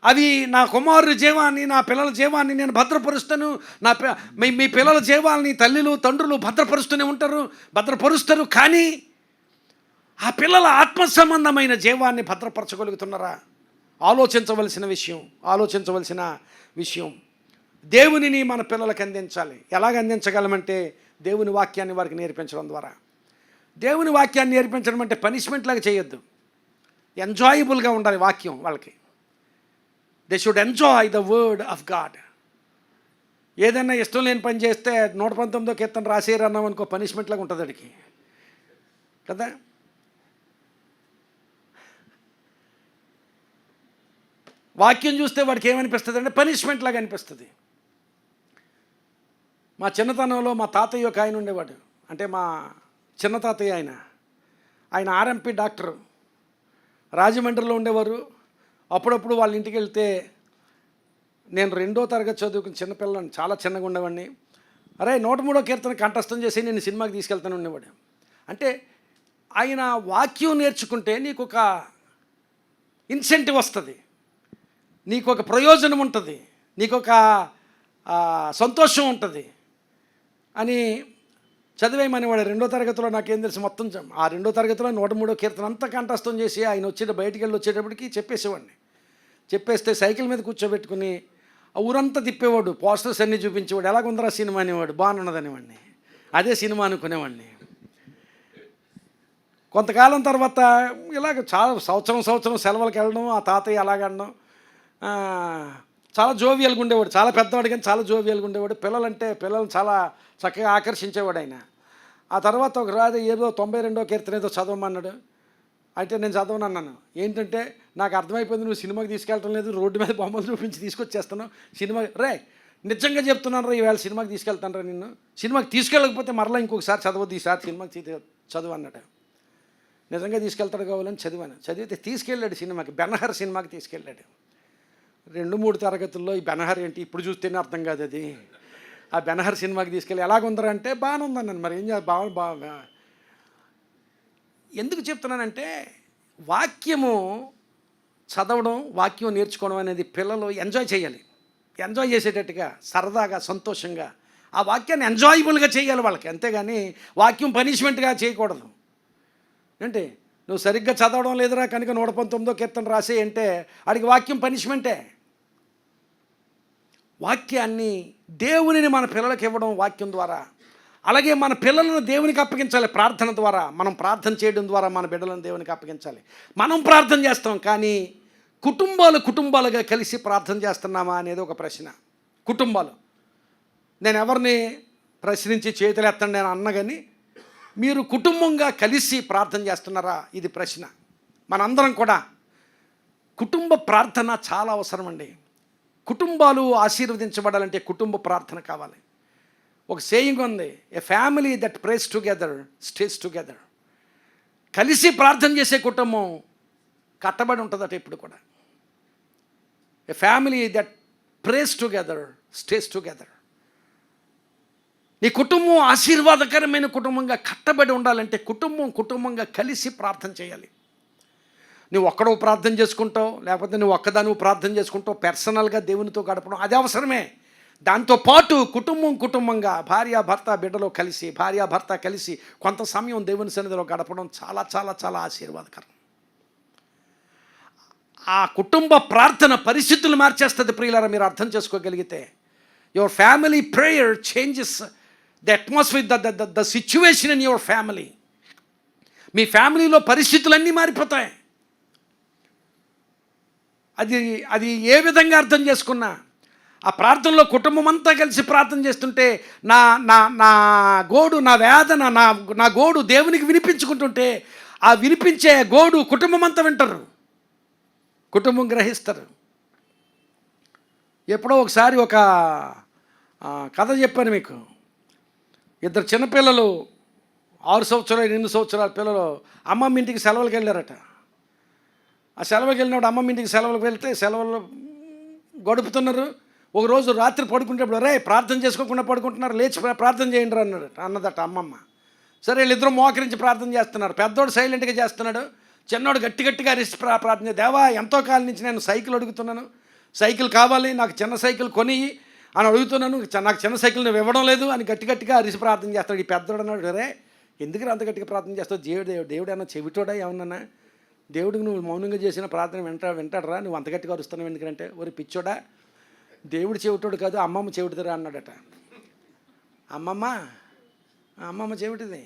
అవి నా కుమారుడి జీవాన్ని, నా పిల్లల జీవాన్ని నేను భద్రపరుస్తాను. మీ పిల్లల జీవాన్ని తల్లులు తండ్రులు భద్రపరుస్తారు. కానీ ఆ పిల్లల ఆత్మ సంబంధమైన జీవాన్ని భద్రపరచగలుగుతున్నారా? ఆలోచించవలసిన విషయం. దేవునిని మన పిల్లలకు అందించాలి. ఎలాగ అందించగలమంటే దేవుని వాక్యాన్ని వారికి నేర్పించడం ద్వారా. దేవుని వాక్యాన్ని నేర్పించడం అంటే పనిష్మెంట్ లాగా చేయొద్దు. ఎంజాయబుల్గా ఉండాలి వాక్యం వాళ్ళకి. They should enjoy the word of God. ఏదైనా ఇష్టం లేని పని చేస్తే 119వ కీర్తన రాసేరన్నాం అనుకో, పనిష్మెంట్ లాగా ఉంటుంది అడికి కదా. వాక్యం చూస్తే వాడికి ఏమనిపిస్తుంది అంటే పనిష్మెంట్ లాగా అనిపిస్తుంది. మా చిన్నతనంలో మా తాతయ్య ఒక ఆయన ఉండేవాడు. అంటే మా చిన్న తాతయ్య ఆయన ఆర్ఎంపీ డాక్టరు, రాజమండ్రిలో ఉండేవారు. అప్పుడప్పుడు వాళ్ళ ఇంటికి వెళ్తే నేను 2వ తరగతి చదువుకుని చిన్నపిల్లని, చాలా చిన్నగా ఉండేవాడిని. అరే 103వ కీర్తన కంఠస్థం చేసి నేను సినిమాకి తీసుకెళ్తాను ఉండేవాడు. అంటే ఆయన వాక్యం నేర్చుకుంటే నీకు ఒక ఇన్సెంటివ్ వస్తుంది, నీకు ఒక ప్రయోజనం ఉంటుంది, నీకు ఒక సంతోషం ఉంటుంది అని చదివేయమనేవాడు. 2వ తరగతిలో నాకేం తెలుసు మొత్తం. ఆ 2వ తరగతిలో 103వ కీర్తన అంతా కంఠస్థం చేసి ఆయన బయటికి వచ్చేటప్పటికి చెప్పేసేవాడిని. చెప్పేస్తే సైకిల్ మీద కూర్చోబెట్టుకుని ఆ ఊరంతా తిప్పేవాడు, పోస్టర్స్ అన్నీ చూపించేవాడు. ఎలాగుందరా సినిమా అనేవాడు, బాగున్నదనేవాడిని. అదే సినిమా అనుకునేవాడిని. కొంతకాలం తర్వాత ఇలాగ చాలా సంవత్సరం సెలవులకు వెళ్ళడం, ఆ తాతయ్య అలాగనడం. చాలా జోవియల్గా ఉండేవాడు, చాలా పెద్దవాడు కానీ చాలా జోవియల్గా ఉండేవాడు. పిల్లల్ని చాలా చక్కగా ఆకర్షించేవాడు ఆయన. ఆ తర్వాత ఒక రాజు ఏదో 92వ కీర్తన ఏదో చదవమన్నాడు. అయితే నేను చదవను అన్నాను. ఏంటంటే నాకు అర్థమైపోయింది, నువ్వు సినిమాకి తీసుకెళ్ళటం లేదు, రోడ్డు మీద బొమ్మలు చూపించి తీసుకొచ్చేస్తాను సినిమా. నిజంగా చెప్తున్నాను రా, ఈవేళ సినిమాకి తీసుకెళ్తాను రా నిన్ను. సినిమాకి తీసుకెళ్ళకపోతే మరలా ఇంకొకసారి చదవద్దు, ఈసారి సినిమాకి చదువు అన్నాడు. నిజంగా తీసుకెళ్తాడు కావాలని చదివితే తీసుకెళ్ళాడు సినిమాకి, బెనహర్ సినిమాకి తీసుకెళ్ళాడు. 2-3 తరగతుల్లో ఈ బెనహర్ ఏంటి ఇప్పుడు చూస్తేనే అర్థం కాదు అది. ఆ బెనహర్ సినిమాకి తీసుకెళ్ళి ఎలాగుందరంటే బాగానే ఉందన్నాను. మరి ఏం బాగా ఎందుకు చెప్తున్నానంటే, వాక్యము చదవడం, వాక్యం నేర్చుకోవడం అనేది పిల్లలు ఎంజాయ్ చేయాలి. ఎంజాయ్ చేసేటట్టుగా, సరదాగా, సంతోషంగా ఆ వాక్యాన్ని ఎంజాయబుల్గా చేయాలి వాళ్ళకి. అంతేగాని వాక్యం పనిష్మెంట్గా చేయకూడదు. ఏంటి నువ్వు సరిగ్గా చదవడం లేదురా కనుక 119వ కీర్తన రాసే అంటే వాడికి వాక్యం పనిష్మెంటే. వాక్యాన్ని, దేవునిని మన పిల్లలకి ఇవ్వడం వాక్యం ద్వారా. అలాగే మన పిల్లలను దేవునికి అప్పగించాలి ప్రార్థన ద్వారా. మనం ప్రార్థన చేయడం ద్వారా మన బిడ్డలను దేవునికి అప్పగించాలి. మనం ప్రార్థన చేస్తాం కానీ కుటుంబాలుగా కలిసి ప్రార్థన చేస్తున్నామా అనేది ఒక ప్రశ్న. కుటుంబాలు, నేను ఎవరిని ప్రశ్నించి చేతులు ఎత్తండి నేను అన్న కానీ మీరు కుటుంబంగా కలిసి ప్రార్థన చేస్తున్నారా, ఇది ప్రశ్న. మనందరం కూడా కుటుంబ ప్రార్థన చాలా అవసరం అండి. కుటుంబాలు ఆశీర్వదించబడాలంటే కుటుంబ ప్రార్థన కావాలి. ఒక సేయింగ్ ఉంది, a family that prays together stays together. కలిసి ప్రార్థన చేసే కుటుంబం కట్టబడి ఉంటుందట ఇప్పుడు కూడా. A family that prays together stays together. నీ కుటుంబం ఆశీర్వాదకరమైన కుటుంబంగా కట్టబడి ఉండాలంటే కుటుంబంగా కలిసి ప్రార్థన చేయాలి. నువ్వు ఒక్కడో ప్రార్థన చేసుకుంటావు, లేకపోతే నువ్వు ఒక్కదాని ప్రార్థన చేసుకుంటావు, పర్సనల్గా దేవునితో గడపడం అది అవసరమే. దాంతోపాటు కుటుంబంగా భార్యాభర్త బిడ్డలో కలిసి, భార్యాభర్త కలిసి కొంత సమయం దేవుని సన్నిధిలో గడపడం చాలా చాలా చాలా ఆశీర్వాదకరం. ఆ కుటుంబ ప్రార్థన పరిస్థితులు మార్చేస్తుంది ప్రియులారా, మీరు అర్థం చేసుకోగలిగితే. Your family prayer changes the atmosphere, the situation in your family. మీ ఫ్యామిలీలో పరిస్థితులన్నీ మారిపోతాయి. అది ఏ విధంగా అర్థం చేసుకున్నా ఆ ప్రార్థనలో కుటుంబం అంతా కలిసి ప్రార్థన చేస్తుంటే నా నా నా గోడు, నా వేదన, నా గోడు దేవునికి వినిపించుకుంటుంటే ఆ వినిపించే గోడు కుటుంబం అంతా వింటారు, కుటుంబం గ్రహిస్తారు. ఎప్పుడో ఒకసారి ఒక కథ చెప్పాను మీకు. 2 చిన్నపిల్లలు, 6 సంవత్సరాలు 8 సంవత్సరాల పిల్లలు అమ్మమ్మ ఇంటికి సెలవులకు వెళ్ళారట. ఆ సెలవుకి వెళ్ళినప్పుడు అమ్మమ్మ ఇంటికి సెలవులకు వెళ్తే సెలవులు గడుపుతున్నారు. ఒకరోజు రాత్రి పడుకునేటప్పుడు, రే ప్రార్థన చేసుకోకుండా పడుకుంటున్నారు, లేచి ప్రార్థన చేయండి అన్నదట అమ్మమ్మ. సరే వీళ్ళిద్దరూ మోకరించి ప్రార్థన చేస్తున్నారు. పెద్దోడు సైలెంట్గా చేస్తున్నాడు, చిన్నోడు గట్టిగా అరిసి ప్రార్థన. దేవా, ఎంతో కాలం నుంచి నేను సైకిల్ అడుగుతున్నాను, సైకిల్ కావాలి, నాకు చిన్న సైకిల్ కొని అని అడుగుతున్నాను, నాకు చిన్న సైకిల్ నువ్వు ఇవ్వడం లేదు అని గట్టిగా అరిసి ప్రార్థన చేస్తాడు. ఈ పెద్దోడు అన్నాడు, రే ఎందుకు అంత గట్టిగా ప్రార్థన చేస్తావు, దేవుడు అన్న చెవిటోడా ఏమన్నా, దేవుడికి నువ్వు మౌనంగా చేసిన ప్రార్థన వింటాడరా, నువ్వు అంత గట్టిగా అరుస్తున్నావు ఎందుకంటే, ఒరి పిచ్చోడా, దేవుడు చెవిటోడు కాదు అమ్మమ్మ చెవిటిదిరా అన్నాడట. అమ్మమ్మ చెవిటిది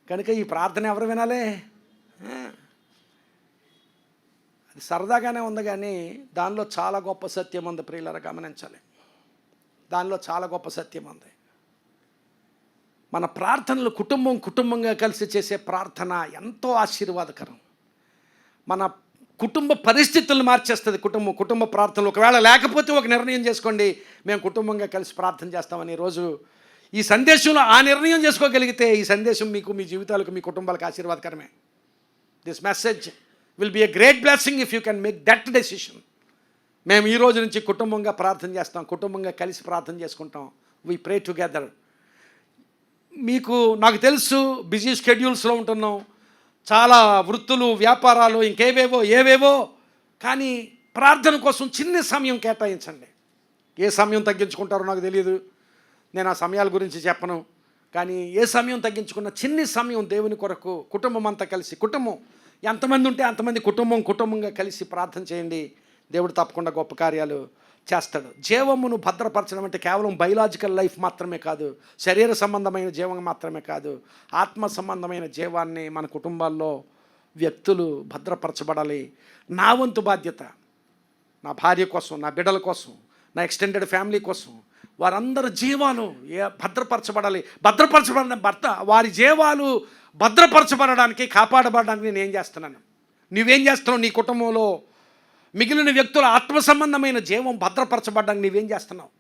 కనుక ఈ ప్రార్థన ఎవరు వినాలి? అది సరదాగానే ఉంది కానీ దానిలో చాలా గొప్ప సత్యం ఉంది ప్రియులారా, గమనించాలి. దానిలో చాలా గొప్ప సత్యం ఉంది. మన ప్రార్థనలు కుటుంబంగా కలిసి చేసే ప్రార్థన ఎంతో ఆశీర్వాదకరం. మన కుటుంబ పరిస్థితులను మార్చేస్తుంది కుటుంబ ప్రార్థనలు. ఒకవేళ లేకపోతే ఒక నిర్ణయం చేసుకోండి, మేము కుటుంబంగా కలిసి ప్రార్థన చేస్తామని. ఈరోజు ఈ సందేశంలో ఆ నిర్ణయం చేసుకోగలిగితే ఈ సందేశం మీకు, మీ జీవితాలకు, మీ కుటుంబాలకు ఆశీర్వాదకరమే. This message will be a great blessing if you can make that decision. మేము ఈ రోజు నుంచి కుటుంబంగా ప్రార్థన చేస్తాం, కుటుంబంగా కలిసి ప్రార్థన చేసుకుంటాం. We pray together. నాకు తెలుసు బిజీ షెడ్యూల్స్లో ఉంటున్నాం, చాలా వృత్తులు, వ్యాపారాలు, ఏవేవో కానీ ప్రార్థన కోసం చిన్న సమయం కేటాయించండి. ఏ సమయం తగ్గించుకుంటారో నాకు తెలియదు, నేను ఆ సమయాల గురించి చెప్పను. కానీ ఏ సమయం తగ్గించుకున్న చిన్న సమయం దేవుని కొరకు కుటుంబం అంతా కలిసి, కుటుంబం ఎంతమంది ఉంటే అంతమంది కుటుంబంగా కలిసి ప్రార్థన చేయండి. దేవుడు తప్పకుండా గొప్ప కార్యాలు చేస్తాడు. జీవమును భద్రపరచడం అంటే కేవలం బయలాజికల్ లైఫ్ మాత్రమే కాదు, శరీర సంబంధమైన జీవం మాత్రమే కాదు, ఆత్మ సంబంధమైన జీవాన్ని మన కుటుంబాల్లో వ్యక్తులు భద్రపరచబడాలి. నా వంతు బాధ్యత నా భార్య కోసం, నా బిడ్డల కోసం, నా ఎక్స్టెండెడ్ ఫ్యామిలీ కోసం, వారందరి జీవాలు భద్రపరచబడిన భర్త వారి జీవాలు భద్రపరచబడడానికి, కాపాడబడడానికి నేను ఏం చేస్తున్నాను, నువ్వేం చేస్తున్నావు? నీ కుటుంబంలో మిగిలిన వ్యక్తుల ఆత్మ సంబంధమైన జీవం భద్రపరచబడడానికి నువ్వేం చేస్తున్నావు?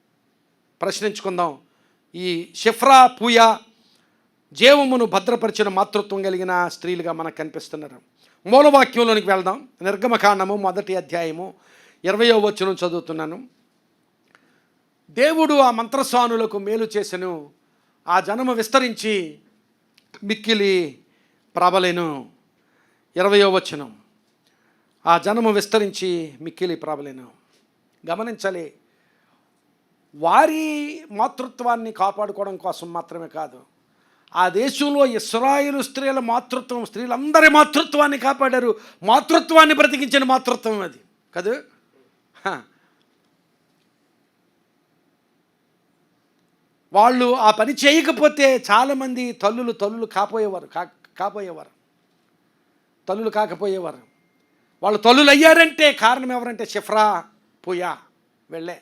ప్రశ్నించుకుందాం. ఈ షిఫ్రా పూయా జీవమును భద్రపరిచిన మాతృత్వం కలిగిన స్త్రీలుగా మనకు కనిపిస్తున్నారు. మూలవాక్యంలోనికి వెళ్దాం. నిర్గమకాండము 1వ అధ్యాయము 20వ వచనం చదువుతున్నాను. దేవుడు ఆ మంత్రస్వానులకు మేలు చేసెను, ఆ జనము విస్తరించి మిక్కిలి ప్రబలెను. 20వ వచనం, ఆ జనము విస్తరించి మిక్కిలి ప్రబలెను. గమనించాలి, వారి మాతృత్వాన్ని కాపాడుకోవడం కోసం మాత్రమే కాదు, ఆ దేశంలో ఇశ్రాయేలు స్త్రీల మాతృత్వం, స్త్రీలందరి మాతృత్వాన్ని కాపాడారు. మాతృత్వాన్ని బ్రతికించిన మాతృత్వం అది కదా. వాళ్ళు ఆ పని చేయకపోతే చాలామంది తల్లులు కాకపోయేవారు. వాళ్ళు తల్లులు అయ్యారంటే కారణం ఎవరంటే షిఫ్రా పూయా వెళ్ళే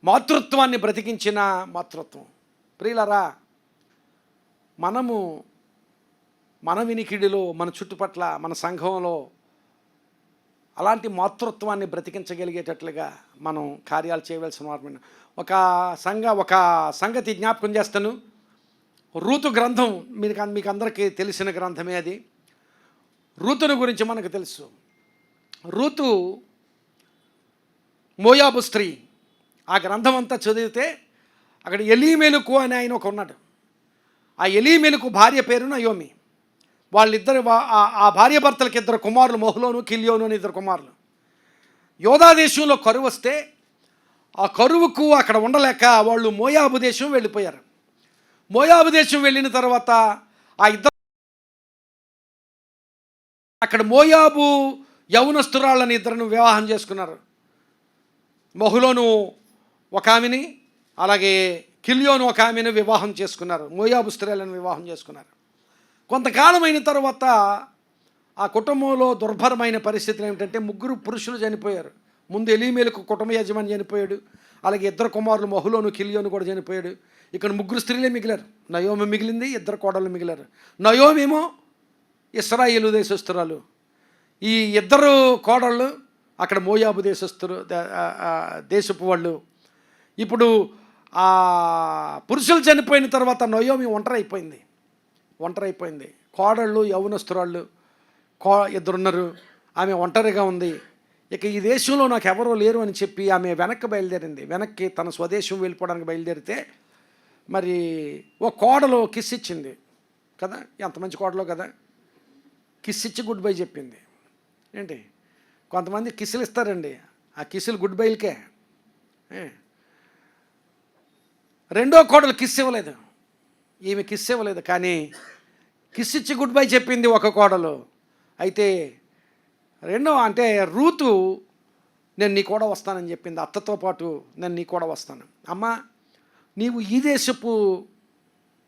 మాతృత్వాన్ని బ్రతికించిన మాతృత్వం. ప్రియులరా, మనము మన వినికిడిలో, మన చుట్టుపట్ల, మన సంఘంలో అలాంటి మాతృత్వాన్ని బ్రతికించగలిగేటట్లుగా మనం కార్యాలు చేయవలసిన వారు. ఒక సంగతి జ్ఞాపకం చేస్తాను. రూతు గ్రంథం మీకు అందరికీ తెలిసిన గ్రంథమే అది. రూతుని గురించి మనకు తెలుసు. రూతు మోయాబు స్త్రీ. ఆ గ్రంథం అంతా చదివితే అక్కడ ఎలీమెలుకు అని ఆయన ఒక ఉన్నాడు. ఆ ఎలీమెలుకు భార్య పేరు నయోమి. వాళ్ళిద్దరు ఆ భార్య భర్తలకి 2 కుమారులు, మొహలోను కిల్యోను అని 2 కుమారులు. యోధా దేశంలో కరువు వస్తే ఆ కరువుకు అక్కడ ఉండలేక వాళ్ళు మోయాబు దేశం వెళ్ళిపోయారు. మోయాబు దేశం వెళ్ళిన తర్వాత ఆ ఇద్దరు అక్కడ మోయాబు యౌవనస్తురాళ్ళని 2 వివాహం చేసుకున్నారు. మొహలోను ఒక ఆమెని, అలాగే కిల్యోను ఒక ఆమెను వివాహం చేసుకున్నారు. మోయాబు స్త్రీలను వివాహం చేసుకున్నారు. కొంతకాలం అయిన తర్వాత ఆ కుటుంబంలో దుర్భరమైన పరిస్థితులు ఏమిటంటే 3 పురుషులు చనిపోయారు. ముందు ఎలీమెలకు కుటుంబ యజమాని చనిపోయాడు, అలాగే 2 కుమారులు మొహలోను కిల్యోను కూడా చనిపోయాడు. ఇక్కడ 3 స్త్రీలే మిగిలారు. నయోమి మిగిలింది, 2 కోడళ్ళు మిగిలారు. నయోమి ఏమో ఇశ్రాయేలు దేశస్తురాలు, ఈ 2 కోడళ్ళు అక్కడ మోయాబు దేశపు వాళ్ళు. ఇప్పుడు ఆ పురుషులు చనిపోయిన తర్వాత నయోమి ఒంటరి అయిపోయింది. కోడళ్ళు యౌవనస్తురాళ్ళు 2 ఉన్నారు. ఆమె ఒంటరిగా ఉంది. ఇక ఈ దేశంలో నాకు ఎవరో లేరు అని చెప్పి ఆమె వెనక్కి తన స్వదేశం వెళ్ళిపోవడానికి బయలుదేరితే మరి ఓ కోడలు కిస్ ఇచ్చింది కదా. ఎంత మంచి కోడలో కదా. కిస్ ఇచ్చి గుడ్ బై చెప్పింది. ఏంటి, కొంతమంది కిస్సులు ఇస్తారండి, ఆ కిస్సులు గుడ్ బైలకే. 2వ కోడలు కిస్ ఇవ్వలేదు, ఈమె కిస్ ఇవ్వలేదు, కానీ కిస్ ఇచ్చి గుడ్ బై చెప్పింది ఒక కోడలు. అయితే అంటే రూతు నేను నీ కూడా వస్తానని చెప్పింది. అత్తతో పాటు నేను నీ కూడా వస్తాను. అమ్మా, నీవు ఈ దేశపు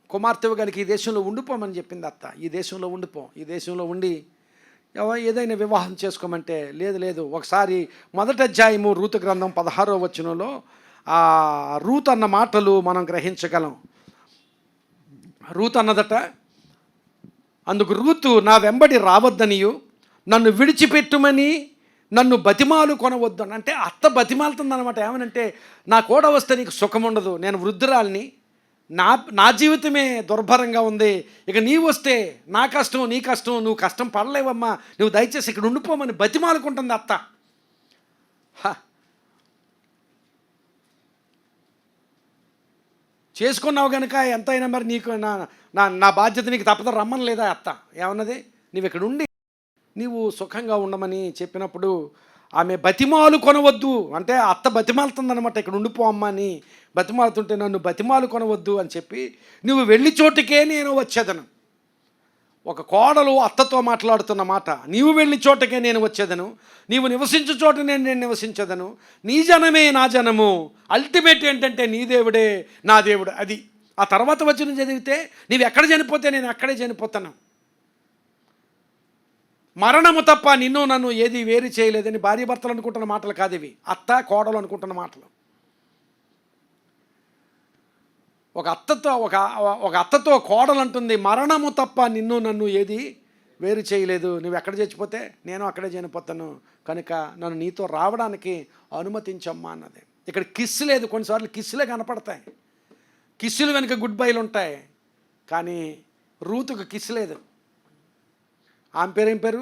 కుమార్తెవు కనుక ఈ దేశంలో ఉండిపోమని చెప్పింది అత్త. ఈ దేశంలో ఉండిపో, ఈ దేశంలో ఉండి ఏదైనా వివాహం చేసుకోమంటే లేదు. ఒకసారి 1వ అధ్యాయము రూతు గ్రంథం 16వ వచనంలో ఆ రూతు అన్న మాటలు మనం గ్రహించగలం. రూతు అన్నదట, అందుకు రూతు నా వెంబడి రావద్దనియు నన్ను విడిచిపెట్టుమని నన్ను బతిమాలు కొనవద్దు. అంటే అత్త బతిమాలుతుందన్నమాట. ఏమనంటే, నా కూడా వస్తే నీకు సుఖం ఉండదు, నేను వృద్ధురాల్ని, నా జీవితమే దుర్భరంగా ఉంది, ఇక నీవు వస్తే నా కష్టం నీ కష్టం, నువ్వు కష్టం పడలేవమ్మా, నువ్వు దయచేసి ఇక్కడ ఉండిపోమని బతిమాలుకుంటుంది అత్త. చేసుకున్నావు కనుక ఎంతైనా మరి నీకు నా బాధ్యత నీకు తప్పదు రమ్మని లేదా అత్త. ఏమన్నది, నువ్వు ఇక్కడ ఉండి నీవు సుఖంగా ఉండమని చెప్పినప్పుడు ఆమె బతిమాలు కొనవద్దు అంటే అత్త బతిమాలుతుందనమాట. ఇక్కడ ఉండిపో అమ్మ అని బతిమాలుతుంటే నన్ను బతిమాలు కొనవద్దు అని చెప్పి నువ్వు వెళ్ళి చోటుకే నేను వచ్చేదను. ఒక కోడలు అత్తతో మాట్లాడుతున్న మాట, నీవు వెళ్ళి చోటకే నేను వచ్చేదను, నీవు నివసించు చోట నేను నివసించదను, నీ జనమే నా జనము. అల్టిమేట్ ఏంటంటే నీ దేవుడే నా దేవుడు. అది ఆ తర్వాత వచనం చదివితే, నీవు ఎక్కడ చనిపోతే నేను అక్కడే చనిపోతాను, మరణము తప్ప నిన్ను నన్ను ఏది వేరు చేయలేదని భార్యాభర్తలు అనుకుంటున్న మాటలు కాదు ఇవి, అత్త కోడలు అనుకుంటున్న మాటలు. ఒక అత్తతో కోడలు అంటుంది, మరణము తప్ప నిన్ను నన్ను ఏది వేరు చేయలేదు, నువ్వు ఎక్కడ చచ్చిపోతే నేను అక్కడే చనిపోతాను, కనుక నన్ను నీతో రావడానికి అనుమతించమ్మా అన్నది. ఇక్కడ కిస్ లేదు, కొన్నిసార్లు కిస్సులే కనపడతాయి, కిస్సులు వెనుక గుడ్ బైలు ఉంటాయి, కానీ రూతుకు కిస్ లేదు. ఆమె పేరు ఏం పేరు?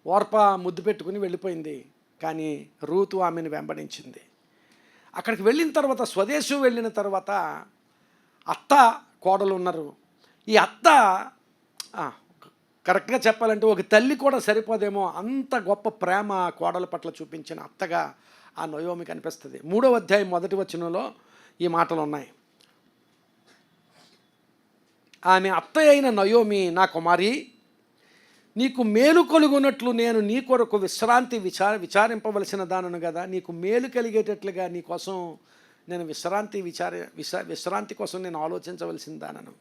ఓర్పా ముద్దు పెట్టుకుని వెళ్ళిపోయింది, కానీ రూతు ఆమెను వెంబడించింది. అక్కడికి వెళ్ళిన తర్వాత, స్వదేశం వెళ్ళిన తర్వాత అత్త కోడలు ఉన్నారు. ఈ అత్త కరెక్ట్గా చెప్పాలంటే ఒక తల్లి కూడా సరిపోదేమో, అంత గొప్ప ప్రేమ కోడల పట్ల చూపించిన అత్తగా ఆ నయోమి కనిపిస్తుంది. 3వ అధ్యాయం 1వ వచనంలో ఈ మాటలు ఉన్నాయి. ఆమె అత్త అయిన నయోమి, నా కుమారి, నీకు మేలు కలుగునట్లు నేను నీ కొరకు విశ్రాంతి విచారింపవలసిన దానను కదా, నీకు మేలు కలిగేటట్లుగా నీ కోసం నేను విశ్రాంతి కోసం నేను ఆలోచించవలసిన దానను.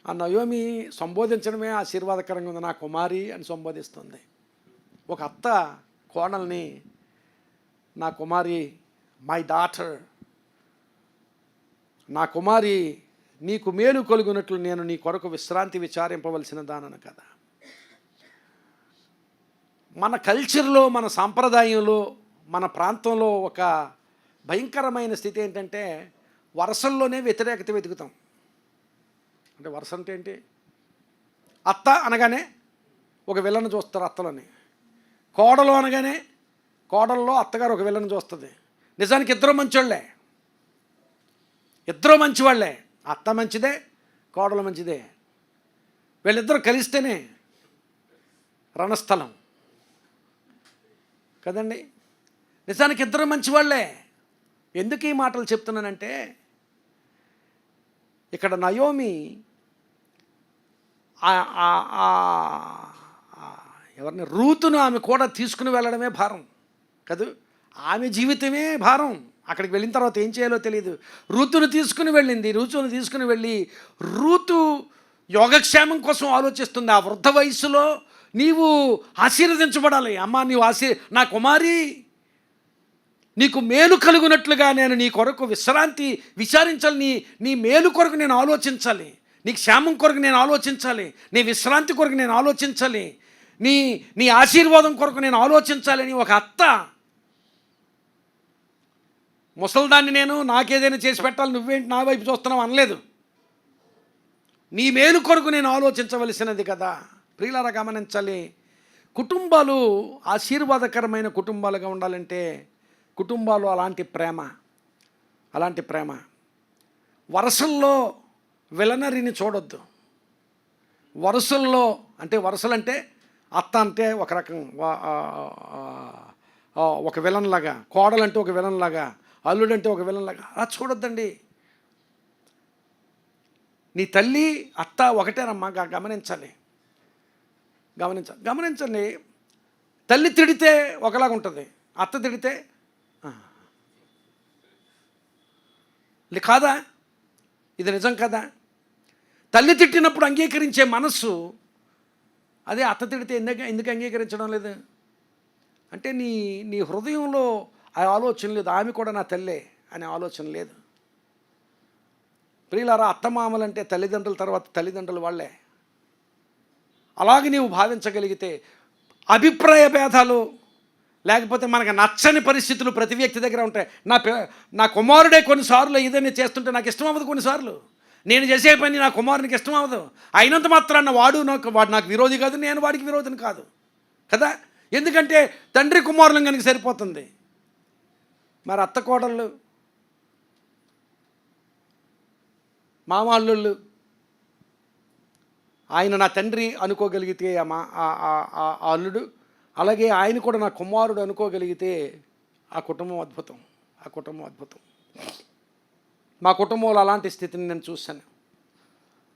ఆ నయోమి సంబోధించడమే ఆశీర్వాదకరంగా ఉంది, నా కుమారి అని సంబోధిస్తుంది. ఒక అత్త కోడల్ని నా కుమారి, మై డాటర్, నా కుమారి, నీకు మేలు కలుగునట్లు నేను నీ కొరకు విశ్రాంతి విచారింపవలసిన దానను కదా. మన కల్చర్లో, మన సాంప్రదాయంలో, మన ప్రాంతంలో ఒక భయంకరమైన స్థితి ఏంటంటే, వరుసల్లోనే వ్యతిరేకత వెతుకుతాం. అంటే వరుస అంటే ఏంటి? అత్త అనగానే ఒక విలను చూస్తారు అత్తలోని, కోడలు అనగానే కోడల్లో అత్తగారు ఒక విలను చూస్తుంది. నిజానికి ఇద్దరు మంచోళ్ళే, ఇద్దరు మంచివాళ్ళే, అత్త మంచిదే, కోడలు మంచిదే, వీళ్ళిద్దరూ కలిస్తేనే రణస్థలం కదండి. నిజానికి ఇద్దరు మంచివాళ్ళే. ఎందుకు ఈ మాటలు చెప్తున్నానంటే, ఇక్కడ నయోమి ఎవరిని, రూతును ఆమె కూడా తీసుకుని వెళ్ళడమే భారం కాదు, ఆమె జీవితమే భారం. అక్కడికి వెళ్ళిన తర్వాత ఏం చేయాలో తెలియదు. రూతును తీసుకుని వెళ్ళి రూతు యోగక్షేమం కోసం ఆలోచిస్తుంది. ఆ వృద్ధ వయసులో నీవు ఆశీర్వదించబడాలి అమ్మా, నీవు నా కుమారి, నీకు మేలు కలుగునట్లుగా నేను నీ కొరకు విచారించాలి, నీ మేలు కొరకు నేను ఆలోచించాలి, నీ క్షేమం కొరకు నేను ఆలోచించాలి, నీ విశ్రాంతి కొరకు నేను ఆలోచించాలి, నీ ఆశీర్వాదం కొరకు నేను ఆలోచించాలి అని ఒక అత్త, ముసల్దాన్ని నేను నాకేదైనా చేసి పెట్టాలి, నువ్వేంటి నా వైపు చూస్తున్నావు అనలేదు. నీ మేలు కొరకు నేను ఆలోచించవలసినది కదా. ప్రియులారా గమనించాలి, కుటుంబాలు ఆశీర్వాదకరమైన కుటుంబాలుగా ఉండాలంటే కుటుంబాలు అలాంటి ప్రేమ వరుసల్లో విలనరిని చూడొద్దు. వరుసలంటే అత్త అంటే ఒక రకం ఒక విలన్లాగా, కోడలంటే ఒక విలన్లాగా, అల్లుడంటే ఒక విలన్లాగా అలా చూడొద్దండి. నీ తల్లి అత్త ఒకటేనమ్మా. గమనించండి. తల్లి తిడితే ఒకలాగా ఉంటుంది, అత్త తిడితే కాదా? ఇది నిజం కదా? తల్లి తిట్టినప్పుడు అంగీకరించే మనస్సు, అదే అత్త తిడితే ఎందుకు అంగీకరించడం లేదు అంటే నీ హృదయంలో ఆ ఆలోచన లేదు, ఆమె కూడా నా తల్లే అనే ఆలోచన లేదు. ప్రియులారా, అత్తమామలంటే తల్లిదండ్రుల తర్వాత తల్లిదండ్రులు వాళ్ళే. అలాగే నీవు భావించగలిగితే, అభిప్రాయ భేదాలు లేకపోతే మనకు నచ్చని పరిస్థితులు ప్రతి వ్యక్తి దగ్గర ఉంటాయి. నా కుమారుడే కొన్నిసార్లు ఏదైనా చేస్తుంటే నాకు ఇష్టం అవ్వదు, కొన్నిసార్లు నేను చేసే పని నా కుమారునికి ఇష్టం అవ్వదు. అయినంత మాత్రాన వాడు నాకు విరోధి కాదు, నేను వాడికి విరోధిని కాదు కదా. ఎందుకంటే తండ్రి కుమారులం కనుక సరిపోతుంది. మరి అత్త కోడళ్ళు, మామాళ్ళు, ఆయన నా తండ్రి అనుకోగలిగితే ఆ అల్లుడు, అలాగే ఆయన కూడా నా కుమారుడు అనుకోగలిగితే ఆ కుటుంబం అద్భుతం. మా కుటుంబంలో అలాంటి స్థితిని నేను చూశాను.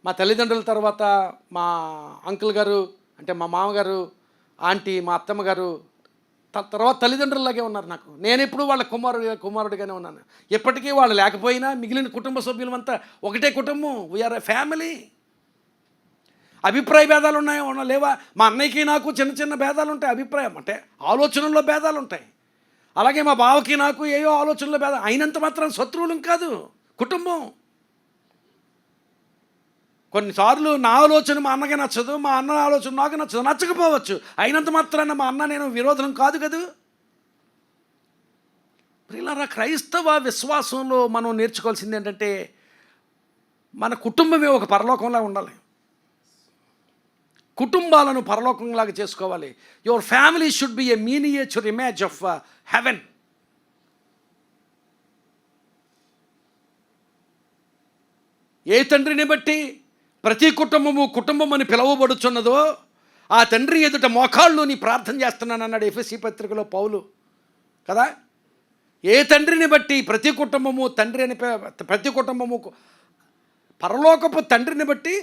మా తల్లిదండ్రుల తర్వాత మా అంకుల్ గారు, అంటే మా మామగారు, ఆంటీ, మా అత్తమ్మ గారు తర్వాత తల్లిదండ్రుల్లాగే ఉన్నారు నాకు. నేను ఎప్పుడు వాళ్ళ కుమారుడిగానే ఉన్నాను. ఎప్పటికీ వాళ్ళు లేకపోయినా మిగిలిన కుటుంబ సభ్యులమంతా ఒకటే కుటుంబం. వీఆర్ ఎ ఫ్యామిలీ. అభిప్రాయ భేదాలు ఉన్నాయో లేవా? మా అన్నయ్యకి నాకు చిన్న చిన్న భేదాలు ఉంటాయి. అభిప్రాయం అంటే ఆలోచనల్లో భేదాలు ఉంటాయి. అలాగే మా బావకి నాకు ఏయో ఆలోచనలో భేదం. అయినంత మాత్రం శత్రువులం కాదు, కుటుంబం. కొన్నిసార్లు నా ఆలోచన మా అన్నకి నచ్చదు, మా అన్న ఆలోచన నాకు నచ్చదు, నచ్చకపోవచ్చు. అయినంత మాత్రాన మా అన్న నేను విరోధం కాదు కదా. ప్రియులారా, క్రైస్తవ విశ్వాసంలో మనం నేర్చుకోవాల్సింది ఏంటంటే మన కుటుంబమే ఒక పరలోకంలా ఉండాలి. కుటుంబాలను పరలోకంలాగా చేసుకోవాలి. Your family should be a miniature image of heaven. ఏ తండ్రిని బట్టి ప్రతి కుటుంబం అని పిలువబడుచున్నదో ఆ తండ్రి ఎదుట మోకాళ్ళు నీ ప్రార్థన చేస్తున్నాను అన్నాడు ఎఫెసీ పత్రికలో పౌలు కదా. ఏ తండ్రిని బట్టి ప్రతి కుటుంబము తండ్రి అని, ప్రతి కుటుంబము పరలోకపు తండ్రిని బట్టి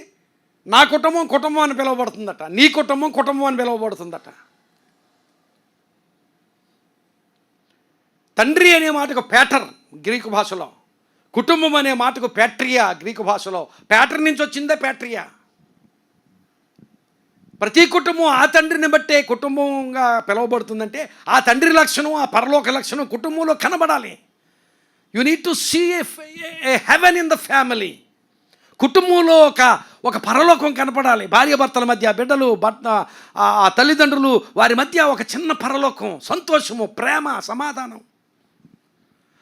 నా కుటుంబం అని పిలువబడుతుందట, నీ కుటుంబం అని పిలువబడుతుందట. తండ్రి అనే మాటకు ప్యాటర్ గ్రీకు భాషలో, కుటుంబం అనే మాటకు ప్యాట్రియా గ్రీకు భాషలో. ప్యాటర్ నుంచి వచ్చిందే ప్యాట్రియా. ప్రతి కుటుంబం ఆ తండ్రిని బట్టే కుటుంబంగా పిలువబడుతుందంటే ఆ తండ్రి లక్షణం, ఆ పరలోక లక్షణం కుటుంబంలో కనబడాలి. You need to see a heaven in the family. కుటుంబంలో ఒక పరలోకం కనపడాలి. భార్యాభర్తల మధ్య, బిడ్డలు, ఆ తల్లిదండ్రులు, వారి మధ్య ఒక చిన్న పరలోకం, సంతోషము, ప్రేమ, సమాధానం.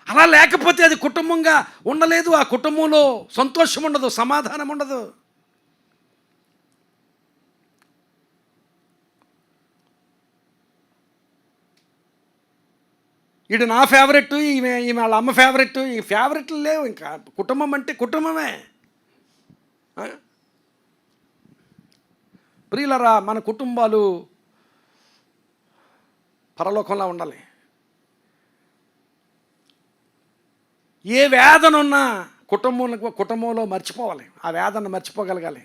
అలా లేకపోతే అది కుటుంబంగా ఉండలేదు. ఆ కుటుంబంలో సంతోషం ఉండదు, సమాధానం ఉండదు. ఇది నా ఫేవరెట్, ఈమె వాళ్ళ అమ్మ ఫేవరెట్, ఈ ఫేవరెట్లు లేవు. ఇంకా కుటుంబం అంటే కుటుంబమే. ప్రియులరా, మన కుటుంబాలు పరలోకంలా ఉండాలి. ఏ వేదన ఉన్నా కుటుంబంలో మర్చిపోవాలి. ఆ వేదన మర్చిపోగలగాలి.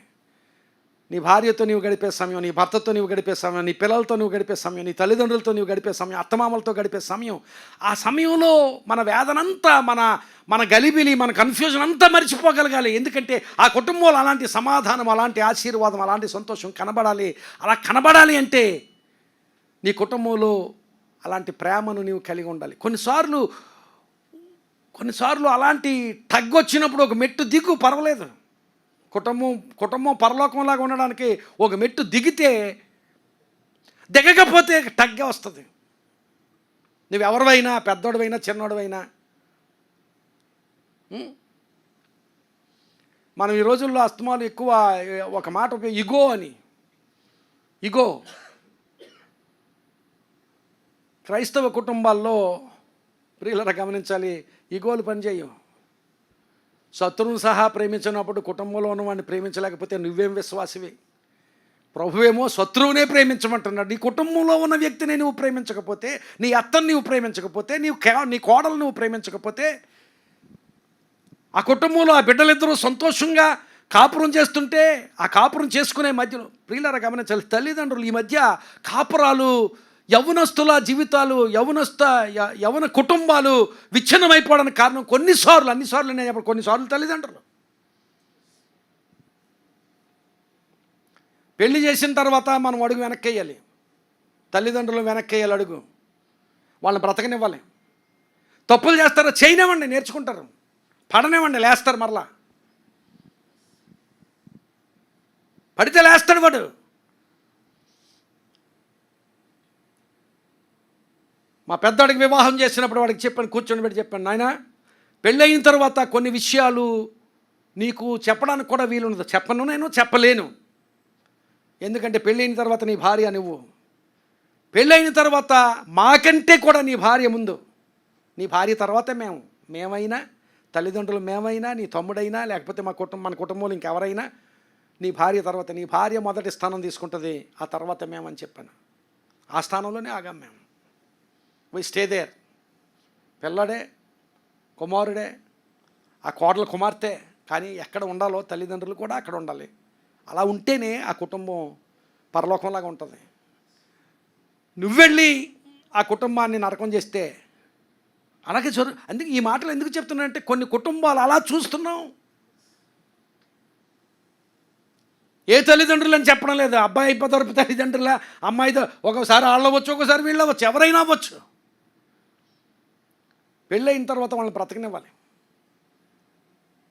నీ భార్యతో నీవు గడిపే సమయం, నీ భర్తతో నీవు గడిపే సమయం, నీ పిల్లలతో నువ్వు గడిపే సమయం, నీ తల్లిదండ్రులతో నీవు గడిపే సమయం, అత్తమామలతో గడిపే సమయం, ఆ సమయంలో మన వేదనంతా, మన గలిబిలి, మన కన్ఫ్యూజన్ అంతా మర్చిపోగలగాలి. ఎందుకంటే ఆ కుటుంబంలో అలాంటి సమాధానం, అలాంటి ఆశీర్వాదం, అలాంటి సంతోషం కనబడాలి. అలా కనబడాలి అంటే నీ కుటుంబంలో అలాంటి ప్రేమను నీవు కలిగి ఉండాలి. కొన్నిసార్లు అలాంటి తగ్గొచ్చినప్పుడు ఒక మెట్టు దిగు, పర్వాలేదు. కుటుంబం పరలోకంలాగా ఉండడానికి ఒక మెట్టు దిగకపోతే తగ్గే వస్తుంది. నువ్వెవరివైనా, పెద్దోడివైనా, చిన్నోడివైనా. మనం ఈ రోజుల్లో అస్తమాలు ఎక్కువ ఒక మాట ఇగో. క్రైస్తవ కుటుంబాల్లో ప్రియులరా గమనించాలి, ఇగోలు పనిచేయం. శత్రువును సహా ప్రేమించినప్పుడు కుటుంబంలో ఉన్నవాడిని ప్రేమించలేకపోతే నువ్వేం విశ్వాసివి? ప్రభువేమో శత్రువునే ప్రేమించమంటున్నాడు. నీ కుటుంబంలో ఉన్న వ్యక్తిని నువ్వు ప్రేమించకపోతే, నీ అత్తని నువ్వు ప్రేమించకపోతే, నీ కోడలు నువ్వు ప్రేమించకపోతే, ఆ కుటుంబంలో ఆ బిడ్డలిద్దరూ సంతోషంగా కాపురం చేస్తుంటే, ఆ కాపురం చేసుకునే మధ్యలో ప్రియులారా గమనించాలి, తల్లిదండ్రులు ఈ మధ్య కాపురాలు, యవ్వనస్తుల జీవితాలు, యవ్వన కుటుంబాలు విచ్ఛిన్నమైపోవడానికి కారణం అన్నిసార్లు నేను చెప్పను, కొన్నిసార్లు తల్లిదండ్రులు. పెళ్లి చేసిన తర్వాత మనం అడుగు వెనక్కేయాలి, తల్లిదండ్రులు వెనక్కేయాలి అడుగు, వాళ్ళని బ్రతకనివ్వాలి. తప్పులు చేస్తారో చేయనివ్వండి, నేర్చుకుంటారు. పడనివ్వండి, లేస్తారు. మరలా పడితే లేస్తాడు వాడు. మా పెద్దవాడికి వివాహం చేసినప్పుడు వాడికి చెప్పాను, కూర్చొని పెట్టి చెప్పాను, నాయన పెళ్ళయిన తర్వాత కొన్ని విషయాలు నీకు చెప్పడానికి కూడా వీలుండదు. నేను చెప్పలేను. ఎందుకంటే పెళ్ళైన తర్వాత నీ భార్య నువ్వు. పెళ్ళైన తర్వాత మాకంటే కూడా నీ భార్య ముందు. నీ భార్య తర్వాత మేమైనా, తల్లిదండ్రులు మేమైనా, నీ తమ్ముడైనా, లేకపోతే మన కుటుంబంలో ఇంకెవరైనా, నీ భార్య తర్వాత. నీ భార్య మొదటి స్థానం తీసుకుంటుంది, ఆ తర్వాత మేమని చెప్పాను. ఆ స్థానంలోనే ఆగాం మేము. We stay there. పిల్లడే, కుమారుడే, ఆ కోడల కుమార్తె, కానీ ఎక్కడ ఉండాలో తల్లిదండ్రులు కూడా అక్కడ ఉండాలి. అలా ఉంటేనే ఆ కుటుంబం పరలోకంలాగా ఉంటుంది. నువ్వెళ్ళి ఆ కుటుంబాన్ని నరకం చేస్తే అలాగే అందుకే ఈ మాటలు ఎందుకు చెప్తున్నానంటే కొన్ని కుటుంబాలు అలా చూస్తున్నాం. ఏ తల్లిదండ్రులు అని చెప్పడం లేదు. అబ్బాయి తరపు తల్లిదండ్రుల, అమ్మాయితో ఒకసారి వాళ్ళు అవ్వచ్చు, ఒకసారి వీళ్ళు అవ్వచ్చు, ఎవరైనా అవ్వచ్చు. పెళ్ళయిన తర్వాత వాళ్ళని బ్రతకనివ్వాలి.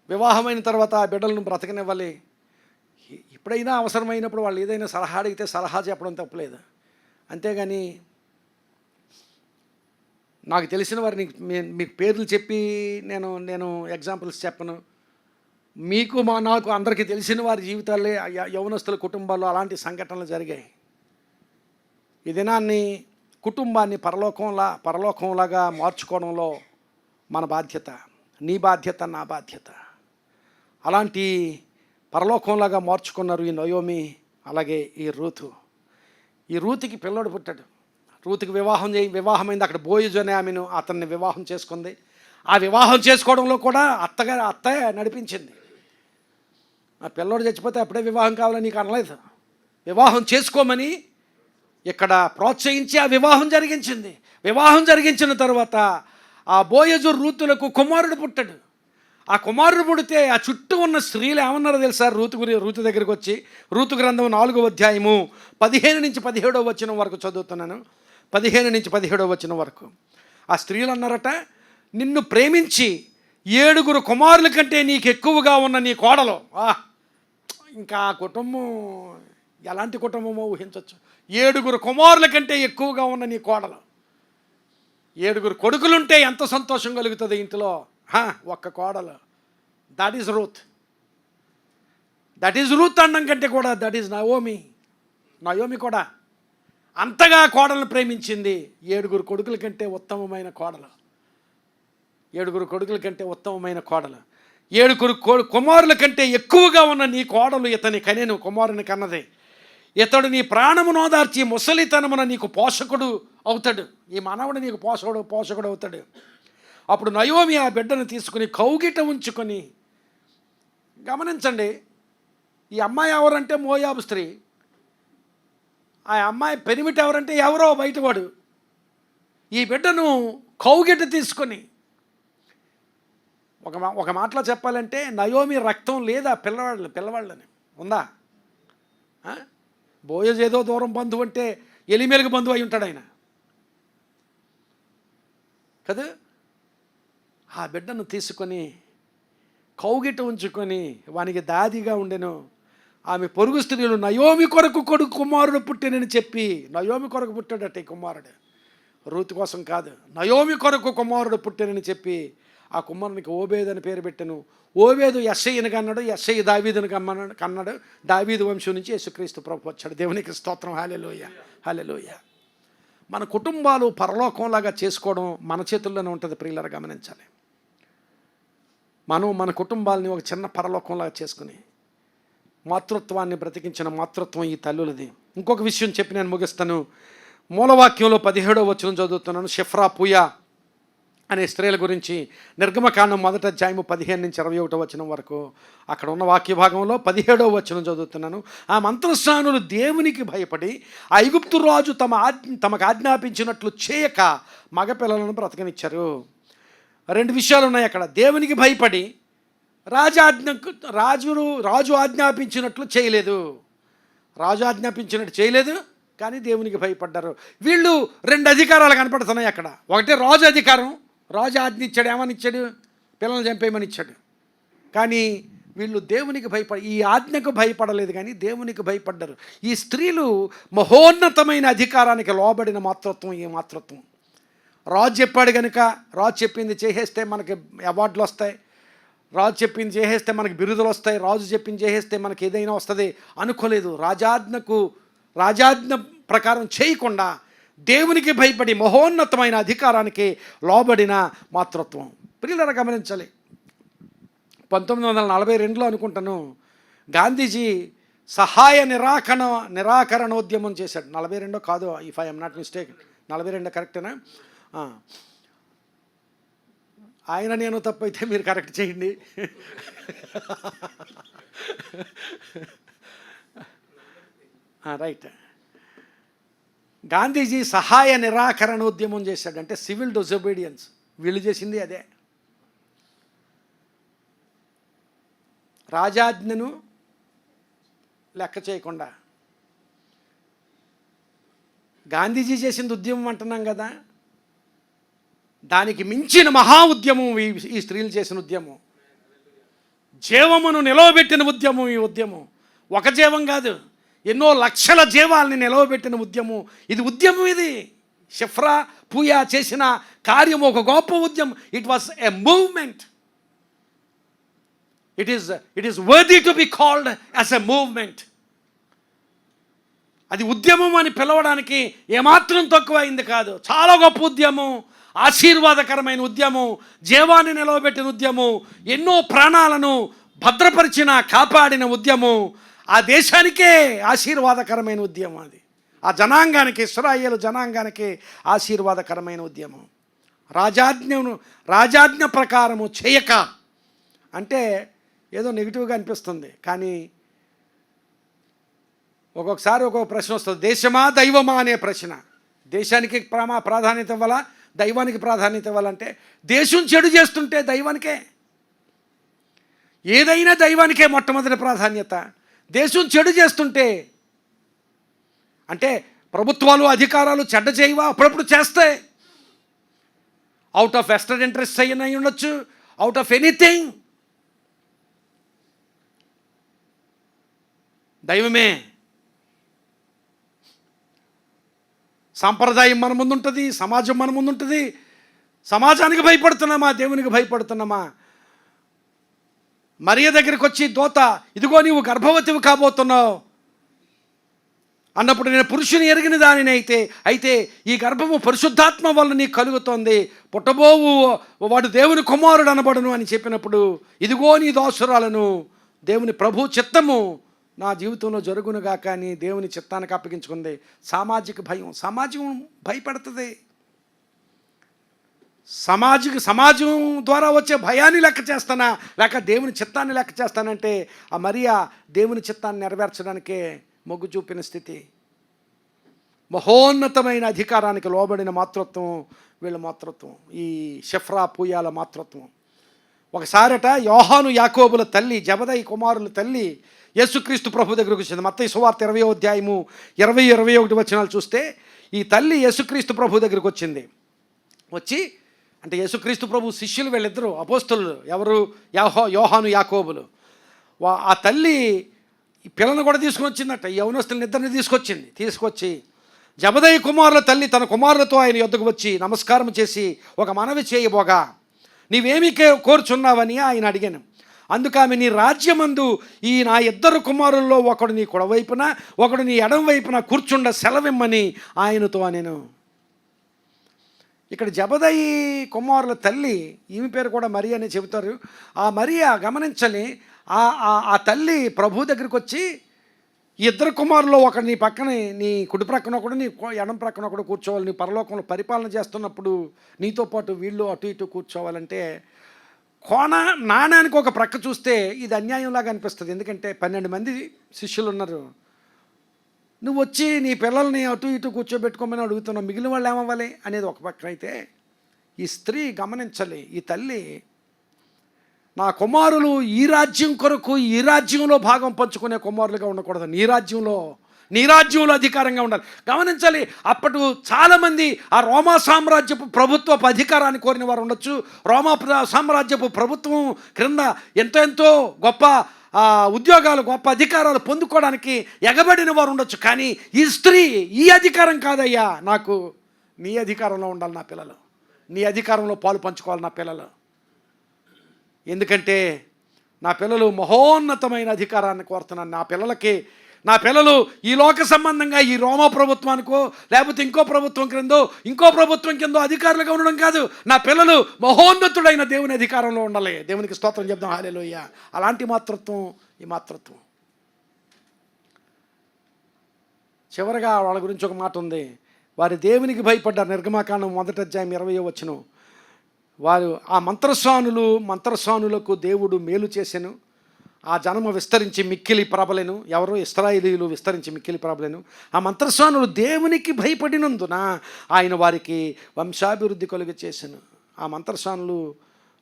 వివాహమైన తర్వాత ఆ బిడ్డలను బ్రతకనివ్వాలి. ఎప్పుడైనా అవసరమైనప్పుడు వాళ్ళు ఏదైనా సలహా అడిగితే సలహా చెప్పడం తప్పలేదు. అంతేగాని నాకు తెలిసిన వారిని మీకు పేర్లు చెప్పి నేను ఎగ్జాంపుల్స్ చెప్పను. మీకు నాకు అందరికీ తెలిసిన వారి జీవితాలే, యవనస్తుల కుటుంబాల్లో అలాంటి సంఘటనలు జరిగాయి. ఈ దినాన్ని కుటుంబాన్ని పరలోకంలాగా మార్చుకోవడంలో మన బాధ్యత, నీ బాధ్యత, నా బాధ్యత. అలాంటి పరలోకంలాగా మార్చుకున్నారు ఈ నయోమి, అలాగే ఈ రూతు. ఈ రూతుకి పిల్లడు పుట్టాడు. రూతుకి వివాహమైంది. అక్కడ బోయజు అనే ఆమెను అతన్ని వివాహం చేసుకుంది. ఆ వివాహం చేసుకోవడంలో కూడా అత్తయ్య నడిపించింది. ఆ పిల్లోడు చచ్చిపోతే అప్పుడే వివాహం కావాలని నీకు అనలేదు. వివాహం చేసుకోమని ఇక్కడ ప్రోత్సహించి ఆ వివాహం జరిగించింది. వివాహం జరిగించిన తర్వాత ఆ బోయజు రూతులకు కుమారుడు పుట్టాడు. ఆ కుమారుడు పుడితే ఆ చుట్టూ ఉన్న స్త్రీలు ఏమన్నారో తెలుసా? రూతు దగ్గరికి వచ్చి, రూతు గ్రంథం 4వ అధ్యాయము 15 నుంచి 17వ వచనం వరకు చదువుతున్నాను. 15 నుంచి 17వ వచనం వరకు ఆ స్త్రీలు అన్నారట, నిన్ను ప్రేమించి 7 కుమారుల కంటే నీకు ఎక్కువగా ఉన్న నీ కోడలు. ఇంకా ఆ కుటుంబం ఎలాంటి కుటుంబమో ఊహించవచ్చు. 7 కుమారుల కంటే ఎక్కువగా ఉన్న నీ కోడలు. 7 కొడుకులుంటే ఎంత సంతోషం కలుగుతుంది ఇంట్లో. ఒక్క కోడలు. That is Ruth. అన్నం కంటే కూడా దట్ ఈజ్ నయోమి కూడా అంతగా కోడలను ప్రేమించింది. 7 కొడుకుల కంటే ఉత్తమమైన కోడలు. 7 కొడుకుల కంటే ఉత్తమమైన కోడలు. 7 కుమారుల కంటే ఎక్కువగా ఉన్న నీ కోడలు ఇతని కనెను, కుమారుని కన్నది. ఇతడు నీ ప్రాణము నోదార్చి ముసలితనమున నీకు పోషకుడు అవుతాడు. ఈ మనవడు నీకు పోషకుడు అవుతాడు. అప్పుడు నయోమి ఆ బిడ్డను తీసుకుని కౌగిట ఉంచుకొని, గమనించండి, ఈ అమ్మాయి ఎవరంటే మోయాబు స్త్రీ. ఆ అమ్మాయి పెనిమిటి ఎవరంటే ఎవరో బయటవాడు. ఈ బిడ్డను కౌగిట తీసుకొని, ఒక మాటలో చెప్పాలంటే నయోమి రక్తం లేదా పిల్లవాళ్ళని ఉందా? బోయజ్ ఏదో దూరం బంధువు అంటే ఎలిమెలుగు బంధువు అయి ఉంటాడు ఆయన కదా. ఆ బిడ్డను తీసుకొని కౌగిట ఉంచుకొని వానికి దాదిగా ఉండెను. ఆమె పొరుగు స్త్రీలు నయోమి కొరకు కుమారుడు పుట్టినని చెప్పి, నయోమి కొరకు పుట్టాడట ఈ కుమారుడు, రూతు కోసం కాదు. నయోమి కొరకు కుమారుడు పుట్టినని చెప్పి ఆ కుమారునికి ఓబేదు అని పేరు పెట్టాను. ఓబేదు యెష్షయిని కన్నాడు, యెష్షయి దావీదుని కన్నాడు. దావీదు వంశం నుంచి యేసుక్రీస్తు ప్రభు వచ్చాడు. దేవునికి స్తోత్రం. హల్లెలూయా, హల్లెలూయా. మన కుటుంబాలు పరలోకంలాగా చేసుకోవడం మన చేతుల్లోనే ఉంటుంది. ప్రియులారా, గమనించాలి. మన కుటుంబాలని ఒక చిన్న పరలోకంలాగా చేసుకుని మాతృత్వాన్ని బ్రతికించిన మాతృత్వం ఈ తల్లులది. ఇంకొక విషయం చెప్పి నేను ముగిస్తాను. మూలవాక్యంలో 17వ వచనం చదువుతున్నాను. షిఫ్రా, పూయా అనే స్త్రీల గురించి నిర్గమకాండం 1వ అధ్యాయము 15 నుంచి 21వ వచనం వరకు అక్కడ ఉన్న వాక్య భాగంలో 17వ వచనం చదువుతున్నాను. ఆ మంత్రస్నానులు దేవునికి భయపడి ఐగుప్తు రాజు తమకు ఆజ్ఞాపించినట్లు చేయక మగపిల్లలను బ్రతకనిచ్చారు. 2 విషయాలు ఉన్నాయి అక్కడ. దేవునికి భయపడి రాజు ఆజ్ఞాపించినట్లు చేయలేదు. రాజు ఆజ్ఞాపించినట్టు చేయలేదు, కానీ దేవునికి భయపడ్డారు. వీళ్ళు 2 అధికారాలు కనపడుతున్నాయి అక్కడ. ఒకటి రాజు అధికారం. రాజు ఆజ్ఞ ఇచ్చాడు, ఏమని ఇచ్చాడు? పిల్లల్ని చంపేయమని ఇచ్చాడు. కానీ వీళ్ళు దేవునికి ఈ ఆజ్ఞకు భయపడలేదు, కానీ దేవునికి భయపడ్డారు. ఈ స్త్రీలు మహోన్నతమైన అధికారానికి లోబడిన మాతృత్వం ఈ మాతృత్వం. రాజు చెప్పాడు కనుక, రాజు చెప్పింది చేసేస్తే మనకి అవార్డులు వస్తాయి, రాజు చెప్పింది చేసేస్తే మనకి బిరుదులు వస్తాయి, రాజు చెప్పింది చేసేస్తే మనకి ఏదైనా వస్తుంది అనుకోలేదు. రాజాజ్ఞ ప్రకారం చేయకుండా దేవునికి భయపడి మహోన్నతమైన అధికారానికి లోబడిన మాతృత్వం. ప్రియులారా, గమనించాలి. 1942లో అనుకుంటాను గాంధీజీ సహాయ నిరాకరణోద్యమం చేశాడు. 42 కాదు, ఇఫ్ ఐఎమ్ నాట్ మిస్టేక్, 42 కరెక్టేనా? ఆయన నేను తప్పైతే మీరు కరెక్ట్ చేయండి. రైట్. గాంధీజీ సహాయ నిరాకరణ ఉద్యమం చేశాడు, అంటే సివిల్ డిజొబీడియన్స్. వీళ్ళు చేసింది అదే. రాజాజ్ఞను లెక్క చేయకుండా గాంధీజీ చేసింది ఉద్యమం అంటున్నాం కదా, దానికి మించిన మహా ఉద్యమం ఈ స్త్రీలు చేసిన ఉద్యమం. జీవమును నిలవబెట్టిన ఉద్యమం ఈ ఉద్యమం. ఒక జీవం కాదు, ఎన్నో లక్షల జీవాల్ని నిలవబెట్టిన ఉద్యమం ఇది. ఉద్యమం ఇది. షిఫ్రా పూయా చేసిన కార్యం ఒక గొప్ప ఉద్యమం. It was a movement. It is worthy to be called as a movement. అది ఉద్యమం అని పిలవడానికి ఏమాత్రం తక్కువ అయింది కాదు. చాలా గొప్ప ఉద్యమం, ఆశీర్వాదకరమైన ఉద్యమం, జీవాన్ని నిలవబెట్టిన ఉద్యమం, ఎన్నో ప్రాణాలను భద్రపరిచిన కాపాడిన ఉద్యమం, ఆ దేశానికే ఆశీర్వాదకరమైన ఉద్యమం. అది ఆ జనాంగానికి, ఇశ్రాయేలు జనాంగానికి ఆశీర్వాదకరమైన ఉద్యమం. రాజాజ్ఞ ప్రకారము చేయక అంటే ఏదో నెగిటివ్గా అనిపిస్తుంది, కానీ ఒక్కొక్కసారి ఒక్కొక్క ప్రశ్న వస్తుంది. దేశమా దైవమా అనే ప్రశ్న. దేశానికి ప్రాధాన్యత ఇవ్వాలా, దైవానికి ప్రాధాన్యత ఇవ్వాలంటే దేశం చెడు చేస్తుంటే దైవానికే, ఏదైనా దైవానికే మొట్టమొదటి ప్రాధాన్యత. దేశం చెడు చేస్తుంటే, అంటే ప్రభుత్వాలు అధికారాలు చెడ్డ చేయవా, అప్పుడప్పుడు చేస్తాయి. అవుట్ ఆఫ్ వెస్టర్న్ ఇంట్రెస్ట్ అయి ఉండొచ్చు, అవుట్ ఆఫ్ ఎనీథింగ్. దైవమే. సాంప్రదాయం మన ముందు ఉంటుంది, సమాజం మన ముందు ఉంటుంది. సమాజానికి భయపడుతున్నామా, దేవునికి భయపడుతున్నామా? మరియ దగ్గరికి వచ్చి దూత, ఇదిగో నీవు గర్భవతివి కాబోతున్నావు అన్నప్పుడు, నేను పురుషుని ఎరిగిన దానిని అయితే ఈ గర్భము పరిశుద్ధాత్మ వల్ల నీకు కలుగుతోంది, పుట్టబోవు వాడు దేవుని కుమారుడు అనబడును అని చెప్పినప్పుడు, ఇదిగో నీ దోషురాలను, దేవుని ప్రభు చిత్తము నా జీవితంలో జరుగునుగా కానీ దేవుని చిత్తానికి అప్పగించుకుంది. సామాజిక భయం. సమాజం భయపడుతుంది. సమాజం ద్వారా వచ్చే భయాన్ని లెక్క చేస్తానా, లేక దేవుని చిత్తాన్ని లెక్క చేస్తానంటే ఆ మరియా దేవుని చిత్తాన్ని నెరవేర్చడానికే మొగ్గు చూపిన స్థితి. మహోన్నతమైన అధికారానికి లోబడిన మాతృత్వం వీళ్ళ మాతృత్వం, ఈ షిఫ్రా పూయాల మాతృత్వం. ఒకసారట యోహాను యాకోబుల తల్లి, జబదయి కుమారుల తల్లి యేసుక్రీస్తు ప్రభు దగ్గరకు వచ్చింది. మత్తయి సువార్త 20వ అధ్యాయము 20-21 వచనాలు చూస్తే, ఈ తల్లి యేసుక్రీస్తు ప్రభు దగ్గరకు వచ్చింది. వచ్చి, అంటే యేసుక్రీస్తు ప్రభు శిష్యులు వీళ్ళిద్దరూ అపోస్తలులు, ఎవరు? యోహాను యాకోబులు. ఆ తల్లి పిల్లను కూడా తీసుకుని వచ్చిందట, ఈ యవనస్తులను ఇద్దరిని తీసుకొచ్చి జబదయి కుమారుల తల్లి తన కుమారులతో ఆయన యొద్దకు వచ్చి నమస్కారం చేసి ఒక మనవి చేయబోగా, నీవేమీ కోరుచున్నావని ఆయన అడిగాను. అందుకు ఆమె, నీ రాజ్యమందు ఈ నా ఇద్దరు కుమారుల్లో ఒకడు నీ కుడవైపున, ఒకడు నీ ఎడం వైపున కూర్చుండ సెలవిమ్మని ఆయనతో నేను. ఇక్కడ జబదయి కుమారుల తల్లి, ఈమె పేరు కూడా మరియా అని చెబుతారు. ఆ మరియా గమనించాలి, ఆ తల్లి ప్రభు దగ్గరికి వచ్చి, ఈ ఇద్దరు కుమారుల్లో ఒకడు నీ పక్కన, నీ కుడి ప్రక్కన ఒకడు, నీ ఎడం ప్రక్కన ఒకడు కూర్చోవాలి. నీ పరలోకంలో పరిపాలన చేస్తున్నప్పుడు నీతో పాటు వీళ్ళు అటు ఇటు కూర్చోవాలంటే, నాణానికి ఒక ప్రక్క చూస్తే ఇది అన్యాయంలాగా అనిపిస్తుంది. ఎందుకంటే 12 మంది శిష్యులు ఉన్నారు, నువ్వు వచ్చి నీ పిల్లల్ని అటు ఇటు కూర్చోబెట్టుకోమని అడుగుతున్నావు, మిగిలిన వాళ్ళు ఏమవ్వాలి అనేది ఒక పక్కన అయితే, ఈ స్త్రీ గమనించాలి, ఈ తల్లి, నా కుమారులు ఈ రాజ్యం కొరకు ఈ రాజ్యంలో భాగం పంచుకునే కుమారులుగా ఉండకూడదు, నీ రాజ్యంలో అధికారంగా ఉండాలి. గమనించాలి, అప్పటి చాలామంది ఆ రోమా సామ్రాజ్యపు ప్రభుత్వపు అధికారాన్ని కోరిన వారు ఉండొచ్చు. రోమా సామ్రాజ్యపు ప్రభుత్వం క్రింద ఎంతో గొప్ప ఉద్యోగాలు, గొప్ప అధికారాలు పొందుకోవడానికి ఎగబడిన వారు ఉండొచ్చు. కానీ ఈ స్త్రీ, ఈ అధికారం కాదయ్యా, నాకు నీ అధికారంలో ఉండాలి నా పిల్లలు, నీ అధికారంలో పాలు పంచుకోవాలి నా పిల్లలు. ఎందుకంటే నా పిల్లలు మహోన్నతమైన అధికారాన్ని కోరుతున్నాను. నా పిల్లలు ఈ లోక సంబంధంగా ఈ రోమా ప్రభుత్వానికో లేకపోతే ఇంకో ప్రభుత్వం కిందో అధికారులుగా ఉండడం కాదు. నా పిల్లలు మహోన్నతుడైన దేవుని అధికారంలో ఉండాలి. దేవునికి స్తోత్రం చెప్దాం, హల్లెలూయా. అలాంటి మాతృత్వం ఈ మాతృత్వం. చివరగా వాళ్ళ గురించి ఒక మాట ఉంది, వారి దేవునికి భయపడ్డారు. నిర్గమాకాండం 1వ అధ్యాయం 20వ వచనం, వారు ఆ మంత్రస్వానులకు దేవుడు మేలు చేసెను. ఆ జనము విస్తరించి మిక్కిలి ప్రబలెను. ఎవరు? ఇశ్రాయేలీయులు విస్తరించి మిక్కిలి ప్రబలెను. ఆ మంత్రస్వానులు దేవునికి భయపడినందున ఆయన వారికి వంశాభివృద్ధి కలుగ చేసెను. ఆ మంత్రస్వానులు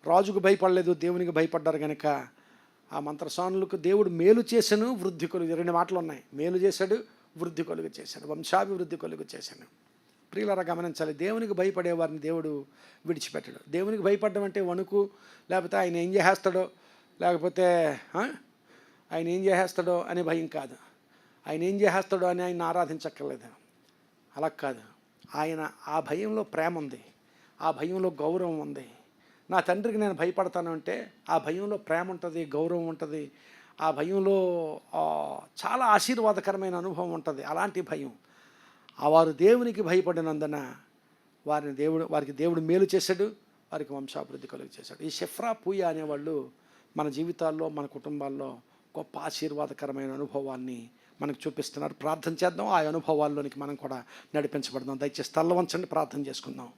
రాజుకు భయపడలేదు, దేవునికి భయపడ్డారు కనుక ఆ మంత్రస్వానులకు దేవుడు మేలు చేసెను, వృద్ధి కలుగు. 2 మాటలు ఉన్నాయి. మేలు చేశాడు, వృద్ధి కలుగ చేశాడు, వంశాభివృద్ధి కలుగ చేశాను. ప్రియులారా గమనించాలి, దేవునికి భయపడే వారిని దేవుడు విడిచిపెట్టడు. దేవునికి భయపడడం అంటే వణుకు, లేకపోతే ఆయన ఏం చేసేస్తాడో, లేకపోతే ఆయన ఏం చేసేస్తాడో అనే భయం కాదు. ఆయన ఏం చేసేస్తాడో అని ఆయన ఆరాధించక్కర్లేదు. అలా కాదు. ఆయన ఆ భయంలో ప్రేమ ఉంది, ఆ భయంలో గౌరవం ఉంది. నా తండ్రికి నేను భయపడతాను అంటే ఆ భయంలో ప్రేమ ఉంటుంది, గౌరవం ఉంటుంది. ఆ భయంలో చాలా ఆశీర్వాదకరమైన అనుభవం ఉంటుంది. అలాంటి భయం. వారు దేవునికి భయపడినందున వారికి దేవుడు మేలు చేశాడు, వారికి వంశాభివృద్ధి కలుగ చేశాడు. ఈ షెఫ్రా పూయా అనేవాళ్ళు మన జీవితాల్లో, మన కుటుంబాల్లో గొప్ప ఆశీర్వాదకరమైన అనుభవాన్ని మనకు చూపిస్తున్నారు. ప్రార్థన చేద్దాం, ఆ అనుభవాల్లోనికి మనం కూడా నడిపించబడదాం. దయచేసి తల్ల వంచండి, ప్రార్థన చేసుకుందాం.